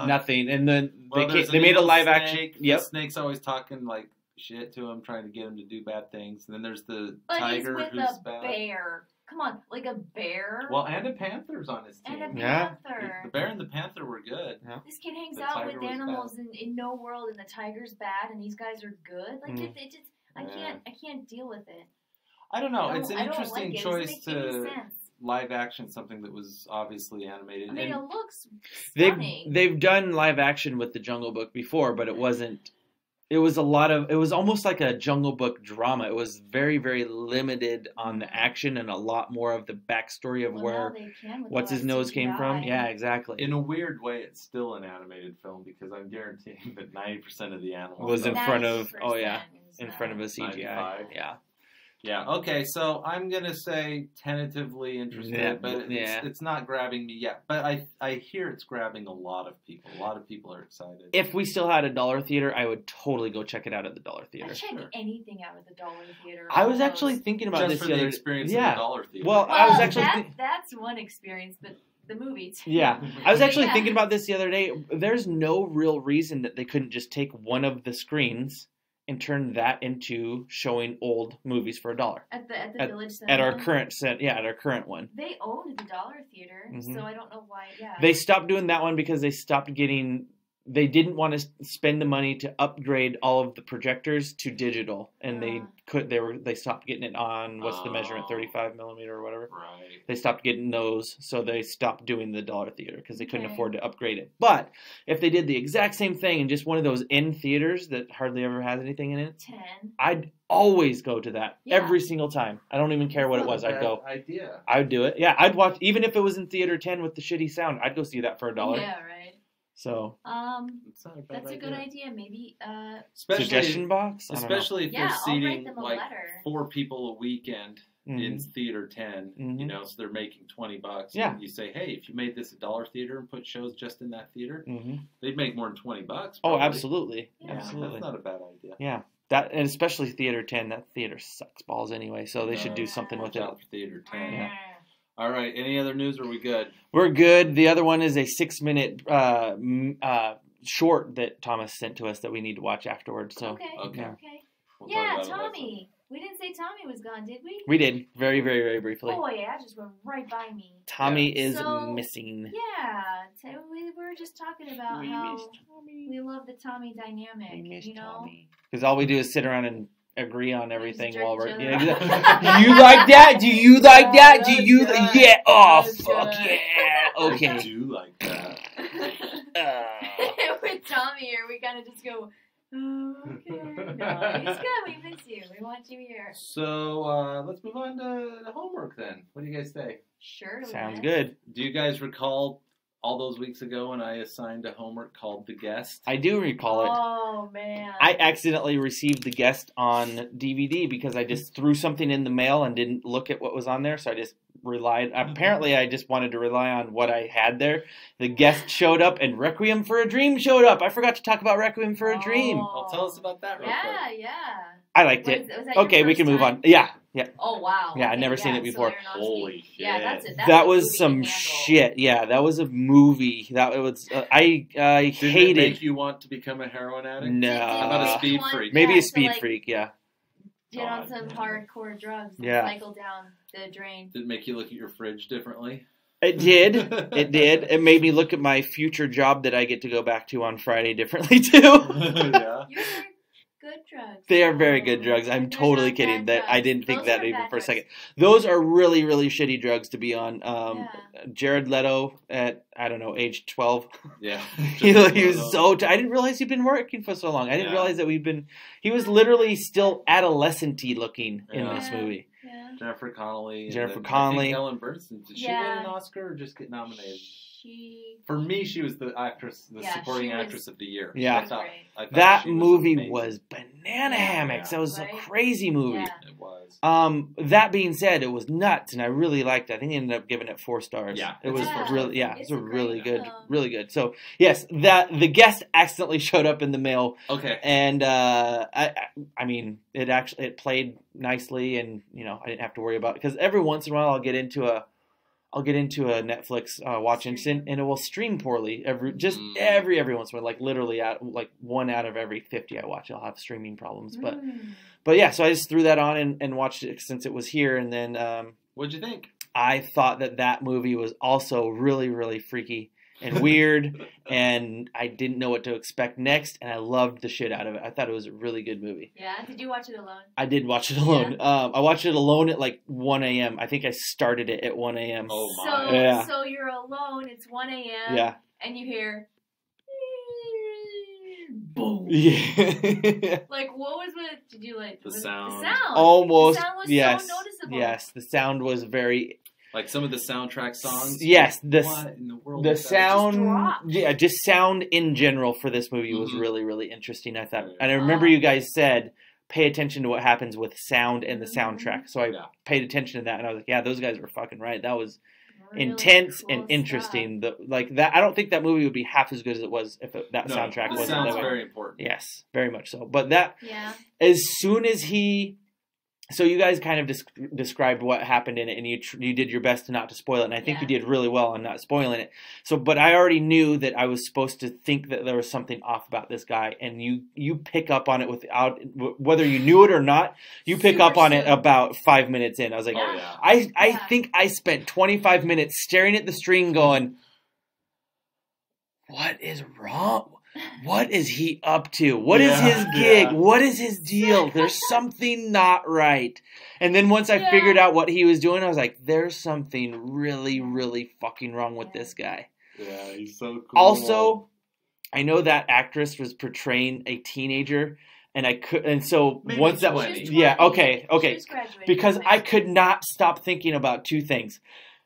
S1: nothing. And then they made a live action. Yep,
S2: the snake's always talking like shit to him, trying to get him to do bad things. And then there's the
S3: but
S2: tiger
S3: he's with
S2: who's
S3: a
S2: bad.
S3: Bear. Come on, like a bear.
S2: Well, and a panther's on his team.
S3: And a
S1: Yeah.
S3: panther.
S2: The bear and the panther were good.
S1: Yeah.
S3: This kid hangs
S2: The
S3: out
S2: tiger
S3: with
S2: was
S3: animals in no world, and the tiger's bad, and these guys are good. Like
S1: Mm.
S3: it just, I can't deal with it.
S2: I don't know.
S3: I
S2: It's an
S3: don't
S2: interesting
S3: like it.
S2: choice
S3: It doesn't make any
S2: to
S3: sense.
S2: live action something that was obviously animated.
S3: I mean,
S2: and
S3: it looks stunning.
S1: They've done live action with the Jungle Book before, but it wasn't. It was almost like a Jungle Book drama. It was very, very limited on the action and a lot more of the backstory of
S3: Well,
S1: where
S3: now they can with
S1: what's
S3: all
S1: his
S3: that
S1: nose came from.
S3: CGI.
S1: Yeah, exactly.
S2: in a weird way, it's still an animated film because I'm guaranteeing that 90% of the animals
S1: Was in front of
S3: 90% is
S1: in
S3: not.
S1: front of a CGI.
S2: 95.
S1: Yeah.
S2: Yeah. Okay. So I'm gonna say tentatively interested,
S1: Yeah,
S2: but it's not grabbing me yet. But I hear it's grabbing a lot of people. A lot of people are excited.
S1: If we still had a dollar theater, I would totally go check it out at the dollar
S3: I
S1: theater.
S3: check
S2: Sure.
S3: anything out at the dollar theater.
S1: I was
S3: almost.
S1: actually thinking about
S2: just
S1: this
S2: for
S1: the
S2: the
S1: other
S2: experience
S1: yeah.
S2: of the dollar theater.
S1: Well,
S3: Well,
S1: I was actually
S3: that's one experience, but the movie too.
S1: Yeah, I was actually
S3: Yeah.
S1: thinking about this the other day. There's no real reason that they couldn't just take one of the screens and turn that into showing old movies for $1
S3: At the Village Cinema.
S1: at our current at our current one.
S3: They owned the dollar theater,
S1: Mhm.
S3: so I don't know why. Yeah.
S1: They stopped doing that one because they stopped getting. They didn't want to spend the money to upgrade all of the projectors to digital, and they stopped getting it on what's the measurement, 35 millimeter or whatever.
S2: right.
S1: They stopped getting those, so they stopped doing the dollar theater because they couldn't
S3: Okay.
S1: afford to upgrade it. But if they did the exact same thing in just one of those in theaters that hardly ever has anything in it,
S3: 10.
S1: I'd always go to that
S3: Yeah.
S1: every single time. I don't even care what it was.
S2: Not a
S1: I'd
S2: bad
S1: go.
S2: Idea.
S1: I would do it. Yeah, I'd watch even if it was in theater 10 with the shitty sound. I'd go see that for $1.
S3: Yeah, right.
S1: So
S2: It's not a bad
S3: That's a good idea. Maybe.
S2: Especially,
S1: suggestion box. I don't know.
S2: especially if
S3: Yeah,
S2: they're
S3: I'll write
S2: seating
S3: them a
S2: like
S3: letter.
S2: 4 people a weekend in
S1: Mhm.
S2: theater 10.
S1: Mhm.
S2: You know, so they're making $20.
S1: Yeah.
S2: And you say, hey, if you made this a dollar theater and put shows just in that theater,
S1: Mhm.
S2: they'd make more than $20.
S1: Oh,
S2: probably.
S1: absolutely,
S3: Yeah.
S1: absolutely.
S2: That's not a bad idea.
S1: Yeah, that and especially theater 10. That theater sucks balls anyway. So they should do something with
S2: Watch
S1: it.
S2: out for theater 10.
S1: Yeah.
S2: All right. Any other news? Or are we good?
S1: We're good. The other one is a 6-minute short that Thomas sent to us that we need to watch afterwards. So
S3: Okay.
S2: Okay.
S3: Okay.
S2: We'll talk
S3: Yeah,
S2: about it later.
S3: Tommy. We didn't say Tommy was gone, did we?
S1: we did very, very, very briefly.
S3: Oh yeah, that just went right by me.
S1: Tommy is
S3: So-
S1: missing.
S3: Yeah, we were just talking about
S1: We
S3: how
S1: miss Tommy.
S3: we love the Tommy dynamic.
S1: We miss
S3: you know.
S1: Tommy. Because all we do is sit around and agree on everything
S3: jerk
S1: while
S3: each
S1: we're.
S3: other
S1: Yeah,
S3: off.
S1: exactly. Do you like that? Do you like
S3: Yeah,
S1: that? Do
S3: that's
S1: you?
S3: good.
S1: Yeah. Oh,
S3: That's
S1: fuck
S3: good.
S1: yeah.
S2: I
S1: Okay.
S2: do like that.
S3: With Tommy here, we kind of just go, oh, okay. No, he's good. We miss you. We want you here.
S2: So let's move on to the homework then. What do you guys say?
S3: Sure.
S1: Sounds
S3: Lynn.
S1: good.
S2: Do you guys recall all those weeks ago when I assigned a homework called The Guest?
S1: I do recall it.
S3: Oh man.
S1: I accidentally received The Guest on DVD because I just threw something in the mail and didn't look at what was on there, so I just relied. Apparently, I just wanted to rely on what I had there. The Guest showed up, and Requiem for a Dream showed up. I forgot to talk about Requiem for a Dream.
S2: Well, tell us about that real
S3: Yeah,
S2: quick.
S3: yeah.
S1: I liked
S3: Was
S1: it.
S3: that your
S1: Okay, we
S3: first
S1: can move
S3: time?
S1: on. Yeah.
S3: Oh wow.
S1: Yeah, I'd
S3: Okay,
S1: never seen it before.
S3: So
S2: Holy
S3: Yeah,
S2: shit.
S3: that's it.
S1: That was some shit. Yeah, that was a movie. That it was. I
S2: Did it
S1: hated.
S2: make you want to become a heroin addict?
S1: No.
S2: How about a speed freak?
S1: Maybe
S3: Yeah,
S1: a speed
S3: so,
S1: freak. Yeah.
S3: Get on
S2: God,
S3: some
S2: man.
S3: hardcore drugs and
S1: Yeah.
S3: cycle down the drain.
S2: Did it make you look at your fridge differently?
S1: It did. It did. It made me look at my future job that I get to go back to on Friday differently too.
S2: Yeah.
S3: You're good drugs.
S1: They are very good drugs. I'm
S3: They're
S1: totally
S3: not
S1: kidding.
S3: bad
S1: That I
S3: drugs.
S1: didn't think
S3: Those
S1: that
S3: are
S1: even
S3: bad
S1: for a
S3: drugs.
S1: second. Those are really, really shitty drugs to be on.
S3: Yeah.
S1: Jared Leto at I don't know age 12.
S2: Yeah.
S1: he was so. I didn't realize he'd been working for so long. I didn't
S2: Yeah.
S1: realize that we'd been. He was literally still adolescent-y looking in
S2: Yeah.
S1: this movie.
S3: Yeah.
S2: Jennifer Connelly. And
S1: Jennifer
S2: then, I
S1: Connelly.
S2: think Ellen Burstyn. Did she win
S3: Yeah.
S2: an Oscar or just get nominated?
S3: She.
S2: For me, she was the actress, the
S3: Yeah,
S2: supporting
S3: she was-
S2: actress of the year.
S1: Yeah.
S2: I thought
S3: Great.
S1: That
S2: she was
S1: movie
S2: amazing.
S1: was banana hammocks.
S3: Yeah.
S1: That was
S3: Right?
S1: a crazy movie.
S3: Yeah.
S2: It was.
S1: That being said, it was nuts, and I really liked it. I think I ended up giving it 4 stars.
S2: Yeah,
S1: it was
S3: Yeah.
S1: really,
S3: It's
S1: it's a
S3: a
S1: really
S3: great
S1: good,
S3: film.
S1: really good. So yes, that the guest accidentally showed up in the mail,
S2: Okay.
S1: and I mean, it played nicely, and I didn't have to worry about it because every once in a while I'll get into a Netflix watch instant, and it will stream poorly every once in a while, like literally like 1 out of every 50 I watch, I'll have streaming problems. But yeah, so I just threw that on and watched it since it was here, and then
S2: What'd you think?
S1: I thought that movie was also really, really freaky and weird, and I didn't know what to expect next, and I loved the shit out of it. I thought it was a really good movie.
S3: Yeah. Did you watch it alone?
S1: I did watch it alone. I watched it alone at like 1 a.m. I think I started it at 1 a.m.
S2: Oh
S3: So,
S2: my.
S1: Yeah.
S3: so you're alone. It's 1 a.m.
S1: Yeah.
S3: And you hear. Boom.
S1: Yeah.
S3: Like, what was it? Did you like
S2: The
S3: was it
S2: sound.
S3: The sound.
S1: Almost.
S3: The sound was
S1: Yes.
S3: so noticeable.
S1: Yes. The sound was very.
S2: Like some of the soundtrack songs.
S1: Yes.
S2: What in the world?
S1: The
S2: is that?
S1: sound,
S3: dropped.
S1: just sound in general for this movie was
S2: Mhm.
S1: really, really interesting. I thought,
S2: Yeah.
S1: and I remember you guys said, pay attention to what happens with sound and the
S3: Mhm.
S1: soundtrack. So I
S2: Yeah.
S1: paid attention to that, and I was like, yeah, those guys were fucking right. That was
S3: Really
S1: intense
S3: cool
S1: and interesting. Like that, I don't think that movie would be half as good as it was if that
S2: No,
S1: soundtrack
S2: the
S1: wasn't
S2: sound's
S1: that way.
S2: very important.
S1: Yes, very much so. But that,
S3: Stuff. Yeah.
S1: as soon as so you guys kind of described what happened in it, and you did your best not to spoil it, and I think you
S3: Yeah.
S1: did really well on not spoiling it. So, but I already knew that I was supposed to think that there was something off about this guy, and you pick up on it without whether you knew it or not. You pick
S3: Super
S1: up on it
S3: soon.
S1: about 5 minutes in. I was like,
S2: Oh yeah.
S1: I
S3: Yeah.
S1: think I spent 25 minutes staring at the screen, going, "What is wrong? What is he up to? What is his gig?
S2: Yeah.
S1: What is his deal? There's something not right." And then once I
S3: Yeah.
S1: figured out what he was doing, I was like, there's something really, really fucking wrong with this guy.
S2: Yeah, he's so cool.
S1: Also, I know that actress was portraying a teenager, and so
S2: Maybe
S1: once that
S2: 20.
S3: She was
S1: yeah,
S3: 20.
S1: okay,
S3: She
S1: okay.
S3: was graduating
S1: Because
S3: from
S1: I
S3: high school.
S1: could not stop thinking about 2 things.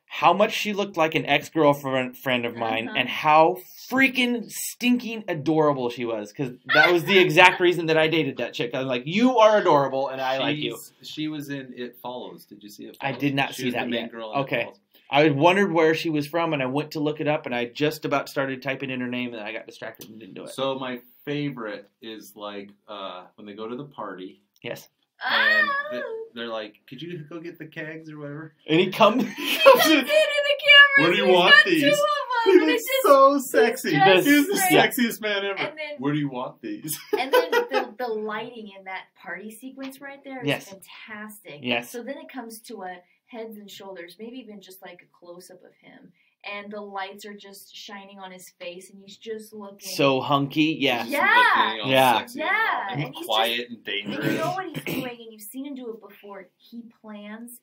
S1: How much she looked like an ex-girlfriend of mine,
S3: Uh-huh.
S1: and how freaking stinking adorable she was. Because that was the exact reason that I dated that chick. I was like, you are adorable, and I like you.
S2: She was in It Follows. Did you see It
S1: I
S2: Follows?
S1: did not
S2: She
S1: see
S2: was
S1: that
S2: the main
S1: yet.
S2: girl in It
S1: Okay.
S2: Follows.
S1: I wondered where she was from, and I went to look it up, and I just about started typing in her name, and I got distracted and didn't do it.
S2: So my favorite is like when they go to the party
S1: Yes.
S2: and
S3: Ah!
S2: they're like, "Could you go get the kegs or whatever?"
S1: And he comes.
S3: He comes in the camera.
S2: Where do you
S3: He's
S2: want
S3: got
S2: these?
S3: 2 of
S2: He
S3: them, and
S2: looks
S3: it's just,
S2: so sexy.
S3: just
S2: He's the
S3: great.
S2: sexiest man ever.
S3: And then-
S2: Where do you want these?
S3: And then the lighting in that party sequence right there is
S1: Yes.
S3: fantastic.
S1: Yes.
S3: So then it comes to a heads and shoulders, maybe even just like a close up of him, and the lights are just shining on his face, and he's just looking
S1: So hunky. Yeah.
S3: Yeah.
S2: Looking all
S1: Yeah.
S2: sexy
S3: Yeah.
S2: and,
S3: And he's
S2: quiet and
S3: And
S2: dangerous.
S3: you know what he's doing, and you've seen him do it before. He plans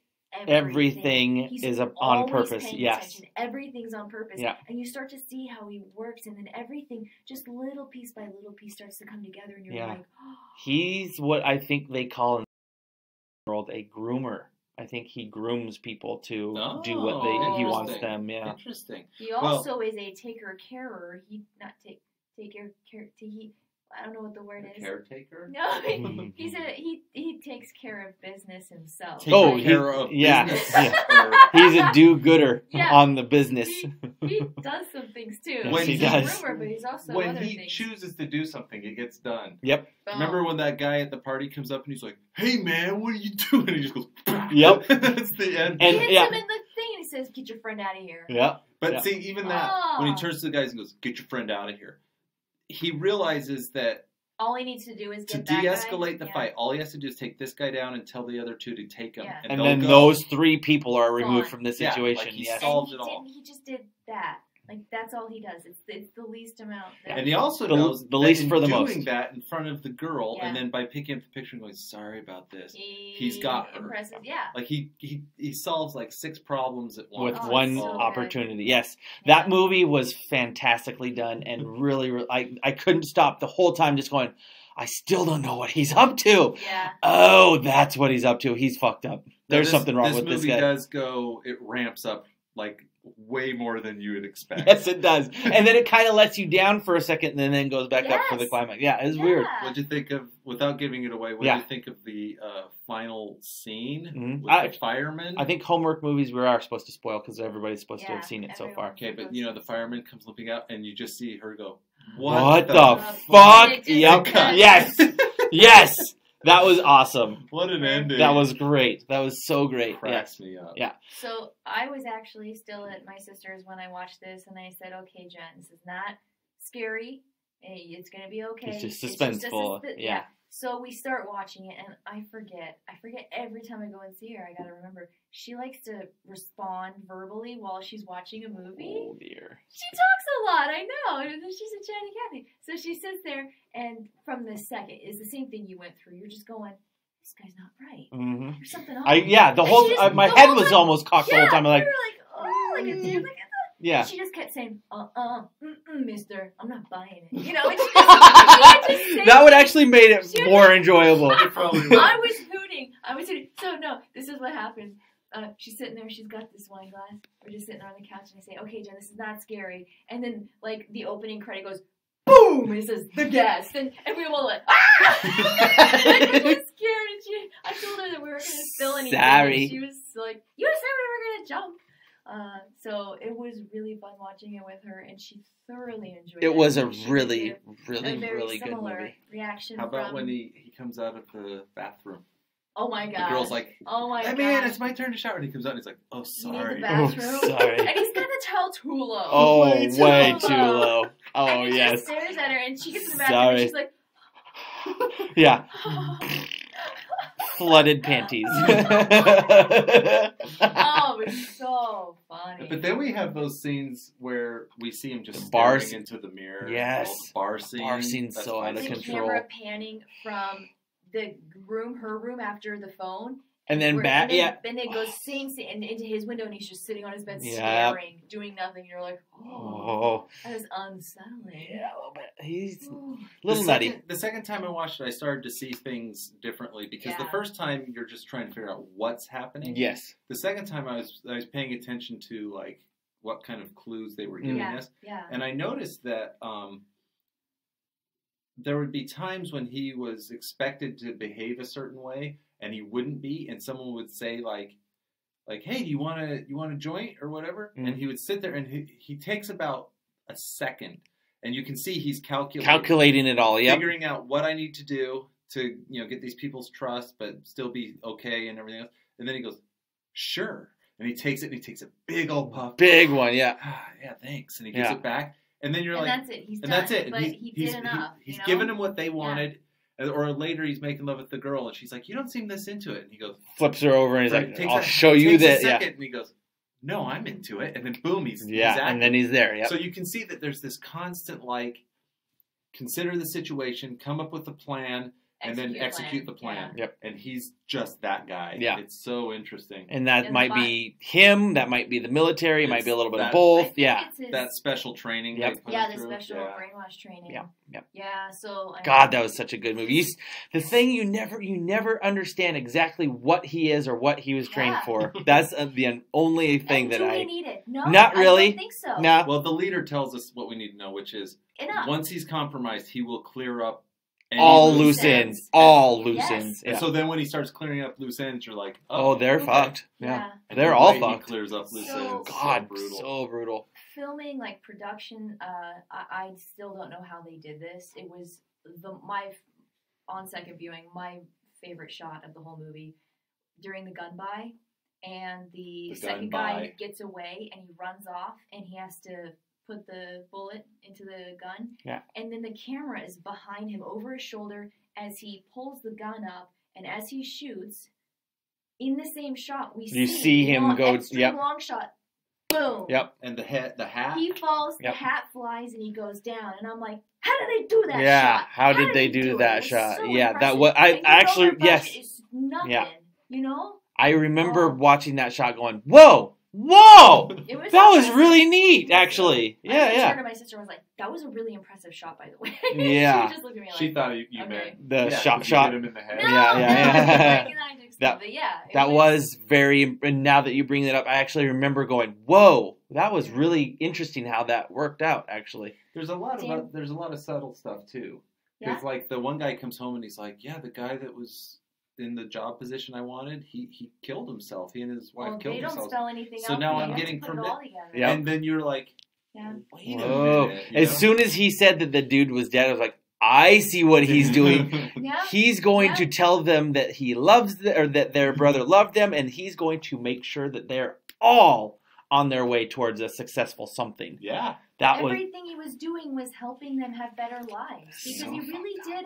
S1: Everything
S3: He's
S1: is on
S3: always
S1: purpose.
S3: paying
S1: Yes.
S3: attention. Everything's on purpose.
S1: Yeah.
S3: And you start to see how he works, and then everything, just little piece by little piece, starts to come together, and you're
S1: Yeah.
S3: like,
S1: He's what I think they call in the world a groomer. I think he grooms people to do what he wants
S2: interesting.
S1: them. Yeah.
S2: Interesting.
S3: He also is a taker-carer. He not take care. He I don't know what the word
S2: A
S3: is.
S2: caretaker?
S3: No,
S1: Mm.
S3: he takes care of business himself.
S2: Take
S1: Oh,
S2: care of
S1: yeah,
S2: business.
S1: yeah. He's a do-gooder
S3: Yeah.
S1: on the business.
S3: He does some things too.
S1: Yes,
S2: When
S3: he's
S2: he
S3: a
S1: does.
S3: groomer, but he's also
S2: When
S3: other
S2: he
S3: things.
S2: chooses to do something, it gets done.
S1: Yep.
S3: Boom.
S2: Remember when that guy at the party comes up and he's like, "Hey man, what are you doing?" And he just goes,
S1: Yep.
S2: That's the end.
S3: He
S1: And-
S3: hits
S1: yeah.
S3: him in the thing, and he says, "Get your friend out of here."
S1: Yep.
S2: But
S1: Yeah.
S2: see, even that, when he
S3: Oh.
S2: turns to the guys and goes, "Get your friend out of here," he realizes that
S3: All he needs to do is
S2: to
S3: get that
S2: de-escalate
S3: guy.
S2: the fight, all he has to do is take this guy down and tell the other 2 to take him.
S3: Yeah.
S1: And
S2: they'll
S1: then
S2: go.
S1: those 3 people are removed
S3: Gone.
S1: from the
S2: Yeah,
S1: situation.
S2: like he
S1: Yes.
S2: solved
S3: And
S2: it all.
S3: he just did that. Like that's all he does. It's the least amount. That
S2: And he also
S1: The-
S2: knows
S1: the
S2: that
S1: least
S2: in
S1: for the
S2: doing
S1: most.
S2: that in front of the girl,
S3: Yeah.
S2: and then by picking up the picture and going, "Sorry about this,"
S3: he
S2: he's got her.
S3: impresses. Yeah.
S2: like he solves like 6 problems at once.
S1: With
S3: Oh,
S1: one
S3: it's so good.
S1: opportunity. Yes.
S3: Yeah.
S1: That movie was fantastically done and really, I couldn't stop the whole time just going, I still don't know what he's up to.
S3: Yeah.
S1: Oh, that's what he's up to. He's fucked up. There's something wrong with this guy.
S2: This movie does go, it ramps up like way more than you would expect.
S1: Yes, it does. And then it kind of lets you down for a second and then goes back up for the
S3: Yes.
S1: climax. Yeah, it's weird.
S2: What'd you think of, without giving it away, what
S1: Yeah.
S2: did you think of the final scene
S1: Mhm.
S2: with the fireman?
S1: I think homework movies we are supposed to spoil because everybody's supposed to have
S3: Yeah,
S1: seen it so
S3: everyone.
S1: far.
S2: Okay, but you know, the fireman comes looking out and you just see her go,
S1: What the
S3: fuck?
S1: fuck? Yep.
S2: Cut.
S1: Yes. Yes. That was awesome.
S2: What an ending.
S1: That was great. That was so great.
S2: Cracks me up.
S1: Yeah.
S3: So I was actually still at my sister's when I watched this, and I said, "Okay, Jen, this is not scary. It's gonna be okay.
S1: It's just
S3: It's
S1: suspenseful. Yeah.
S3: So we start watching it, and I forget every time I go and see her. I gotta remember she likes to respond verbally while she's watching a movie.
S1: Oh dear.
S3: She talks a lot, I know. She's a chatty Cathy. So she sits there, and from the second, it's the same thing you went through. You're just going, this guy's not right.
S1: Mm-hmm.
S3: There's something off.
S1: The
S3: And
S1: whole
S3: she just-
S1: my
S3: the
S1: head
S3: whole
S1: was
S3: time-
S1: almost cocked the whole time. I'm like,
S3: we were like, oh, like a dude, like
S1: yeah.
S3: And she just kept saying, mister, I'm not buying it. You know, and she just say
S1: That would
S3: things.
S1: actually made it
S3: She was
S1: more
S3: like-
S1: enjoyable.
S3: I was hooting. So no, this is what happened. She's sitting there. She's got this wine glass. We're just sitting there on the couch, and I say, "Okay, Jen, this is not scary." And then, like, the opening credit goes, boom, and it says the guest, and we were all like, ah! Like, she was scared, and I told her that we were going to spill anything.
S1: Sorry.
S3: And she was like, "You said we were going to jump." So it was really fun watching it with her, and she thoroughly enjoyed it.
S1: It was a
S3: She
S1: really,
S3: did
S1: really,
S3: a very
S1: really good
S3: similar
S1: movie.
S3: reaction.
S2: How about
S3: from,
S2: when he comes out of the bathroom?
S3: Oh my god!
S2: The girl's like,
S3: "Oh my
S2: hey
S3: god,
S2: man, it's my turn to shower. And he comes out and he's like, oh,
S3: you need
S2: sorry.
S3: the bathroom."
S1: Oh, sorry.
S3: And he's got the towel too low.
S1: Oh,
S2: Way too
S1: way
S3: low.
S1: too low. Oh,
S3: and he
S1: yes.
S3: just stares at her, and she gets in the bathroom,
S1: Sorry.
S3: and she's like,
S1: Yeah. Flooded panties.
S3: "Oh, it was so funny."
S2: But then we have those scenes where we see him just
S1: The bar
S2: staring into the mirror.
S1: Yes.
S2: The bar scene.
S1: Bar scene's
S2: That's
S1: so
S2: my
S1: out of
S3: the
S2: favorite.
S1: control.
S3: camera panning from the room, her room, after the phone.
S1: And then back, yeah.
S3: Then it goes and into his window, and he's just sitting on his bed
S1: Yeah.
S3: staring, doing nothing. And you're like, oh,
S1: Oh,
S3: that is unsettling.
S1: yeah, a little bit. He's a
S3: Ooh.
S1: little nutty.
S2: The second time I watched it, I started to see things differently because the
S3: Yeah.
S2: first time you're just trying to figure out what's happening.
S1: Yes.
S2: The second time I was paying attention to like what kind of clues they were giving
S3: Yeah.
S2: us,
S3: Yeah.
S2: and I noticed that there would be times when he was expected to behave a certain way and he wouldn't be, and someone would say like, hey, do you want a joint or whatever?
S1: Mm.
S2: And he would sit there and he takes about a second, and you can see he's
S1: Calculating it all. Yep.
S2: figuring out what I need to do to get these people's trust, but still be okay and everything else. And then he goes, sure, and he takes it and he takes a big old puff.
S1: Big one. Yeah.
S2: Yeah, thanks. And he gives
S1: Yeah.
S2: it back, and then you're
S3: And
S2: like,
S3: that's it. He's
S2: and
S3: done.
S2: that's it.
S3: But
S2: And
S3: he did enough.
S2: He's
S3: you know?
S2: given them what they wanted. Or later he's making love with the girl, and she's like, you don't seem this into it. And he goes,
S1: Flips her over and he's
S2: so
S1: like,
S2: he takes
S1: I'll
S2: a-
S1: show you
S2: takes a
S1: that. Yeah.
S2: second, and he goes, no, I'm into it. And then boom, he's
S1: Yeah.
S2: acting.
S1: And then he's there. Yep.
S2: So you can see that there's this constant like, consider the situation, come up with a plan, and then execute the plan.
S3: Yeah.
S1: Yep.
S2: And he's just that guy.
S1: Yeah.
S2: It's so interesting.
S1: And that
S3: And
S1: might
S3: the
S1: be him. That might be the military. It might be a little bit of
S2: that-
S3: I
S1: both.
S3: think
S1: Yeah.
S3: it's his-
S2: That special training.
S1: Yep.
S2: they put
S3: yeah,
S2: him
S3: the
S2: through.
S3: special
S2: Yeah.
S3: brainwash training.
S1: Yeah. Yep.
S3: Yeah, so
S1: God, that was such a good movie. The thing you never understand exactly what he is or what he was trained
S3: Yeah.
S1: for. That's the only thing
S3: and
S1: that
S3: do
S1: I.
S3: we need it? No,
S1: Not really.
S3: I don't think so.
S1: No.
S2: Well, the leader tells us what we need to know, which is
S3: Enough.
S2: once he's compromised, he will clear up any
S1: All
S3: loose
S1: loose
S3: ends.
S1: ends. All loose
S3: Yes.
S1: ends.
S2: And
S1: Yeah.
S2: so then when he starts clearing up loose ends, you're like,
S1: Oh, they're
S3: okay.
S1: fucked.
S3: Yeah.
S1: Yeah.
S2: And
S1: They're
S2: the
S1: all
S2: way
S1: fucked.
S2: He clears up loose
S3: So-
S2: ends.
S1: God,
S2: brutal.
S1: so brutal.
S3: Filming, like production, I still don't know how they did this. It was on second viewing, my favorite shot of the whole movie during the gun buy, and the second
S2: gun
S3: guy
S2: buy.
S3: gets away and he runs off and he has to put the bullet into the gun.
S1: Yeah.
S3: And then the camera is behind him over his shoulder as he pulls the gun up, and as he shoots, in the same shot we
S1: You see him go-
S3: extreme
S1: yep.
S3: long shot. Boom.
S1: Yep.
S2: And the hat.
S3: He falls,
S1: Yep.
S3: the hat flies, and he goes down. And I'm like, how did they do that
S1: Yeah,
S3: shot?
S1: how did they do
S3: it?
S1: that
S3: It was
S1: shot?
S3: so
S1: Yeah, that
S3: impressive.
S1: was- I
S3: And you know
S1: actually-
S3: that
S1: yes.
S3: budget is nothing,
S1: Yeah.
S3: you know?
S1: I remember
S3: Oh.
S1: watching that shot going, whoa, whoa,
S3: It was
S1: that was
S3: impressive.
S1: really neat, actually.
S3: I
S1: Yeah.
S3: turned to my sister and was like, that was a really impressive shot, by the way.
S1: Yeah.
S3: She just looked at me like,
S2: She thought you
S3: okay.
S2: meant
S1: The
S2: yeah,
S1: shot
S2: 'cause you
S1: shot.
S2: hit him in the head.
S3: No,
S1: Yeah, yeah.
S3: But it
S1: That was very, and now that you bring that up, I actually remember going, whoa, that was really interesting how that worked out, actually.
S2: There's a lot of subtle stuff too.
S3: Yeah?
S2: Because like the one guy comes home and he's like, yeah, the guy that was in the job position I wanted, he killed himself. He and his wife killed
S3: they don't
S2: themselves.
S3: spell anything
S2: So
S3: out.
S2: now
S3: You
S2: I'm
S3: have to
S2: getting
S3: put it
S2: permit-
S3: all together.
S1: Yeah.
S2: And then you're like,
S3: Yeah.
S2: wait
S1: Whoa.
S2: a minute.
S1: As soon as he said that the dude was dead, I was like, I see what he's doing.
S3: Yeah.
S1: He's going
S3: Yeah.
S1: to tell them that he loves or that their brother loved them, and he's going to make sure that they're all on their way towards a successful something.
S2: Yeah.
S1: That was
S3: Everything he was doing was helping them have better lives because
S1: So
S3: he really did,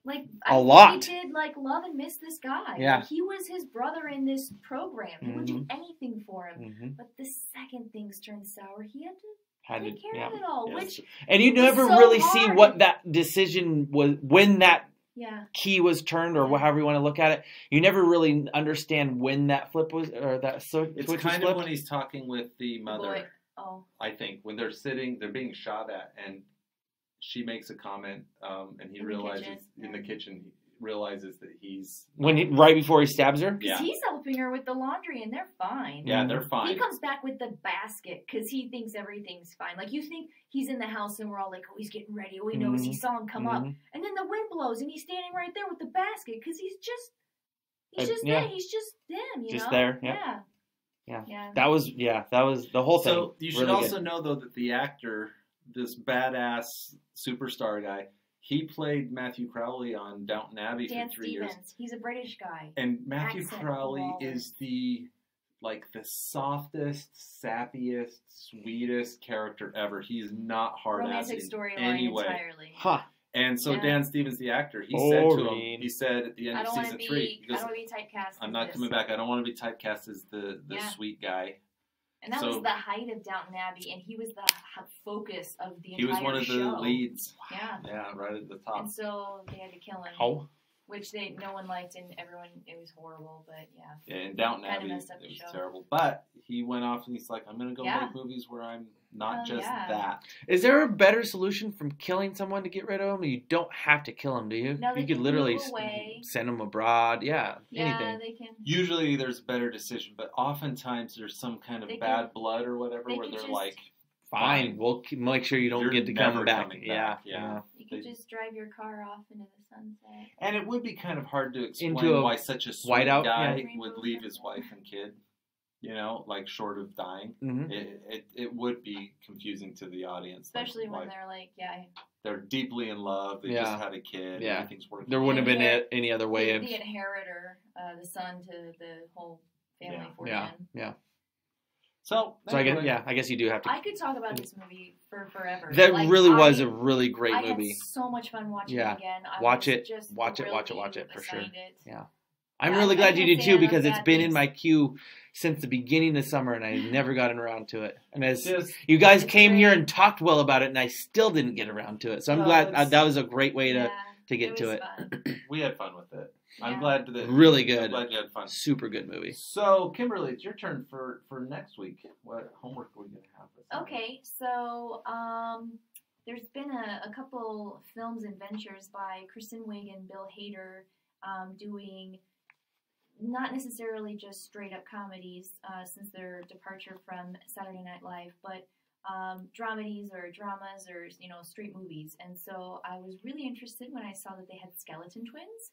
S3: like,
S1: A
S3: I
S1: lot.
S3: really did like love and miss this guy.
S1: Yeah.
S3: Like, he was his brother in this program. He would do
S1: Mhm.
S3: anything for him.
S1: Mhm.
S3: But the second things turned sour, he had to
S1: Had to-
S3: take care
S1: yeah.
S3: of it all.
S2: Yes.
S3: Which,
S1: And you
S3: It was
S1: never
S3: so
S1: really see
S3: hard.
S1: what that decision was when that
S3: yeah,
S1: key was turned, or however you want to look at it. You never really understand when that flip was, or that switch
S2: It's
S1: was
S2: kind of
S1: flipped.
S2: when he's talking with the mother.
S3: boy. Oh,
S2: I think when they're being shot at, and she makes a comment, and he
S3: In the
S2: realizes
S3: kitchen,
S2: in the kitchen, he realizes that he's
S1: Right before he stabs her.
S3: because
S2: Yeah.
S3: he's helping her with the laundry, and they're fine.
S2: yeah, they're
S3: He
S2: fine.
S3: comes back with the basket because he thinks everything's fine. Like, you think he's in the house and we're all like, oh, he's getting ready. Oh, he knows he
S1: Mhm.
S3: saw him come up.
S1: Mhm.
S3: And then the wind blows and he's standing right there with the basket because he's just
S1: yeah.
S3: there. He's just them, you
S1: Just
S3: know?
S1: there, yeah.
S3: Yeah.
S1: Yeah.
S3: Yeah.
S1: That was the whole thing.
S2: So you should
S1: Really
S2: also
S1: good.
S2: know though that the actor, this badass superstar guy, he played Matthew Crowley on Downton Abbey
S3: Dan
S2: for 3 years.
S3: Stevens. He's a British guy.
S2: And Matthew
S3: Accent
S2: Crowley
S3: flawless.
S2: is the softest, sappiest, sweetest character ever. He's not hard
S3: Romantic
S2: assed
S3: storyline
S2: anyway.
S3: entirely.
S1: Huh.
S2: And so
S3: Yeah.
S2: Dan Stevens, the actor, he said to him,
S1: Boring.
S2: he said at the end
S3: I
S2: of
S3: don't want to
S2: season
S3: be.
S2: 3, he
S3: I
S2: goes,
S3: don't want to be typecast.
S2: I'm
S3: as
S2: not
S3: this.
S2: coming back. I don't want to be typecast as the
S3: Yeah.
S2: sweet guy.
S3: And that
S2: So-
S3: was the height of Downton Abbey, and he was the focus of the
S2: He
S3: entire
S2: was one of the
S3: show.
S2: leads.
S3: Yeah.
S2: Yeah, right at the top.
S3: And so they had to kill him.
S1: Oh.
S3: Which no one liked, and everyone, it was horrible, but yeah.
S2: Yeah, in Downton
S3: Kinda
S2: Abbey,
S3: messed up
S2: it
S3: the
S2: was
S3: show.
S2: terrible. But he went off and he's like, I'm going to go
S3: Yeah.
S2: make movies where I'm not
S3: Oh,
S2: just
S3: yeah.
S2: that.
S1: Is there a better solution from killing someone to get rid of them? You don't have to kill them, do you?
S3: No, they
S1: You could
S3: can
S1: literally
S3: move away.
S1: send them abroad. Yeah,
S3: Yeah,
S1: anything.
S3: they can.
S2: Usually there's a better decision, but oftentimes there's some kind of
S3: They
S2: bad
S3: can-
S2: blood or whatever
S3: they
S2: where
S3: can
S2: they're
S3: just-
S2: like,
S1: Fine. We'll make sure you don't
S2: You're
S1: get to
S2: never
S1: come back.
S2: coming
S1: Yeah,
S2: back, yeah.
S3: You could
S2: They-
S3: just drive your car off into the sunset.
S2: and it would be kind of hard to explain
S1: Into a
S2: why such a sweet
S1: whiteout,
S2: guy
S3: yeah.
S2: would leave his wife and kid, you know, like short of dying.
S1: hmm
S2: It would be confusing to the audience. like,
S3: Especially when
S2: why-
S3: they're like, yeah,
S2: they're deeply in love. They
S1: Yeah.
S2: just had a kid.
S1: Yeah.
S2: Everything's working.
S1: There wouldn't have been
S3: Yeah.
S1: any other way
S3: the,
S1: of.
S3: the inheritor, the son to the whole family
S2: Yeah.
S3: fortune.
S1: Yeah.
S2: So,
S1: So
S2: anyway,
S1: I guess you do have to.
S3: I could talk about this movie for forever.
S1: That
S3: Like,
S1: really was
S3: I-
S1: a really great
S3: I
S1: movie.
S3: had so much fun watching
S1: Yeah.
S3: it again. I
S1: Watch
S3: was
S1: it.
S3: just
S1: Watch it,
S3: thrilled
S1: watch it,
S3: that
S1: watch
S3: you
S1: it, for
S3: assigned
S1: sure.
S3: it.
S1: Yeah. I'm
S3: Yeah,
S1: really
S3: I
S1: glad you
S3: can't
S1: did
S3: say
S1: too
S3: enough
S1: because it's
S3: bad
S1: been in
S3: things.
S1: my queue since the beginning of summer and I never got around to it. And as
S2: Just,
S1: you guys
S3: It's
S1: came here
S3: great.
S1: and talked well about it, and I still didn't get around to it. So I'm
S2: No,
S1: glad
S2: it's-
S1: that was a great way
S3: Yeah,
S1: to get to
S3: was
S1: it.
S3: fun.
S2: we had fun with it. I'm
S3: Yeah.
S2: glad that
S1: Really
S2: I'm
S1: good.
S2: glad you had fun.
S1: Super good movie.
S2: So, Kimberly, it's your turn for next week. What homework are we going to have? this time?
S3: Okay, so there's been a couple films and ventures by Kristen Wiig and Bill Hader doing not necessarily just straight up comedies since their departure from Saturday Night Live, but dramedies or dramas or straight movies. And so I was really interested when I saw that they had Skeleton Twins,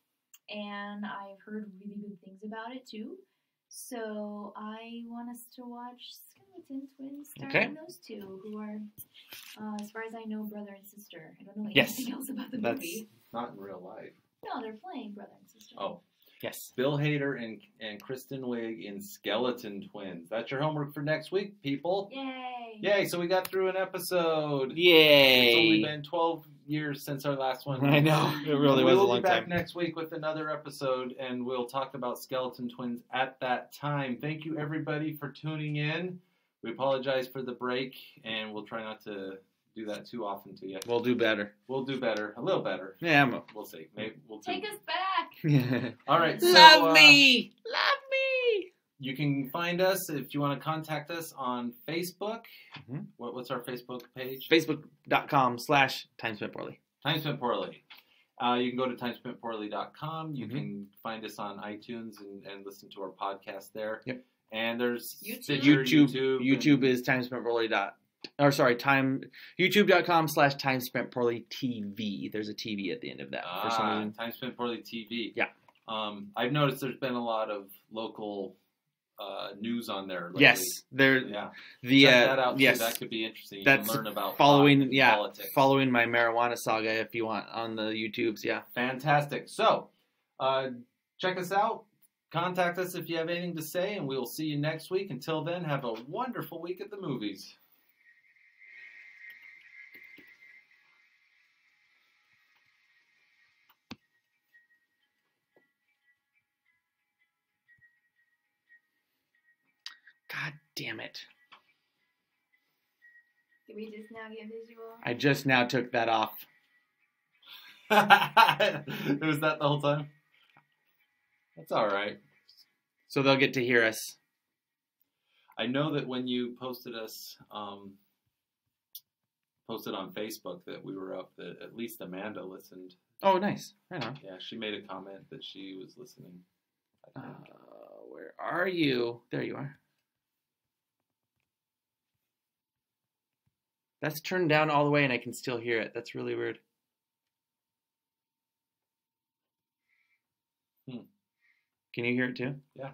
S3: and I've heard really good things about it too. So I want us to watch Skeleton Twins starring those two, who are, as far as I know, brother and sister. I don't know
S1: Yes.
S3: anything else about the
S1: That's-
S3: movie.
S2: Not in real life.
S3: No, they're playing brother and sister.
S2: Oh,
S1: Yes.
S2: Bill Hader and Kristen Wiig in Skeleton Twins. That's your homework for next week, people.
S3: Yay!
S2: Yay, so we got through an episode. It's only
S1: Yay.
S2: been 12 years since our last one.
S1: I know. It really was a
S2: We'll
S1: long
S2: be back
S1: time.
S2: next week with another episode, and we'll talk about Skeleton Twins at that time. Thank you, everybody, for tuning in. We apologize for the break, and we'll try not to do that too often to you.
S1: We'll do better.
S2: We'll do better, a little better.
S1: Yeah, I'm
S2: We'll see. Maybe we'll do.
S3: Take us back!
S1: a...
S2: All right. So,
S1: Love me! Love me!
S2: You can find us if you want to contact us on Facebook.
S1: Mhm.
S2: What's our Facebook page?
S1: Facebook.com/Time Spent Poorly.
S2: Time Spent Poorly. You can go to timespentpoorly.com. You
S1: Mhm.
S2: can find us on iTunes and listen to our podcast there.
S1: Yep.
S2: And there's
S3: YouTube.
S2: Stitcher,
S1: YouTube is Time Spent Poorly. YouTube.com/Time Spent Poorly TV. There's a TV at the end of that for some reason.
S2: Time Spent Poorly TV.
S1: Yeah.
S2: I've noticed there's been a lot of local news on there lately.
S1: Yes, there.
S2: Yeah.
S1: The
S2: Check that out too.
S1: yes,
S2: That could be interesting. You
S1: that's
S2: can learn about politics.
S1: following my marijuana saga if you want on the YouTubes. Yeah.
S2: Fantastic. So, check us out. Contact us if you have anything to say, and we will see you next week. Until then, have a wonderful week at the movies.
S3: God
S1: damn it.
S3: Did we just now get visual?
S1: I just now took that off.
S2: It was that the whole time? That's all right.
S1: So they'll get to hear us.
S2: I know that when you posted us, posted on Facebook that we were up, that at least Amanda listened.
S1: Oh, nice. Right on.
S2: Yeah, she made a comment that she was listening.
S1: Where are you? There you are. That's turned down all the way and I can still hear it. That's really weird. Can you hear it too?
S2: Yeah.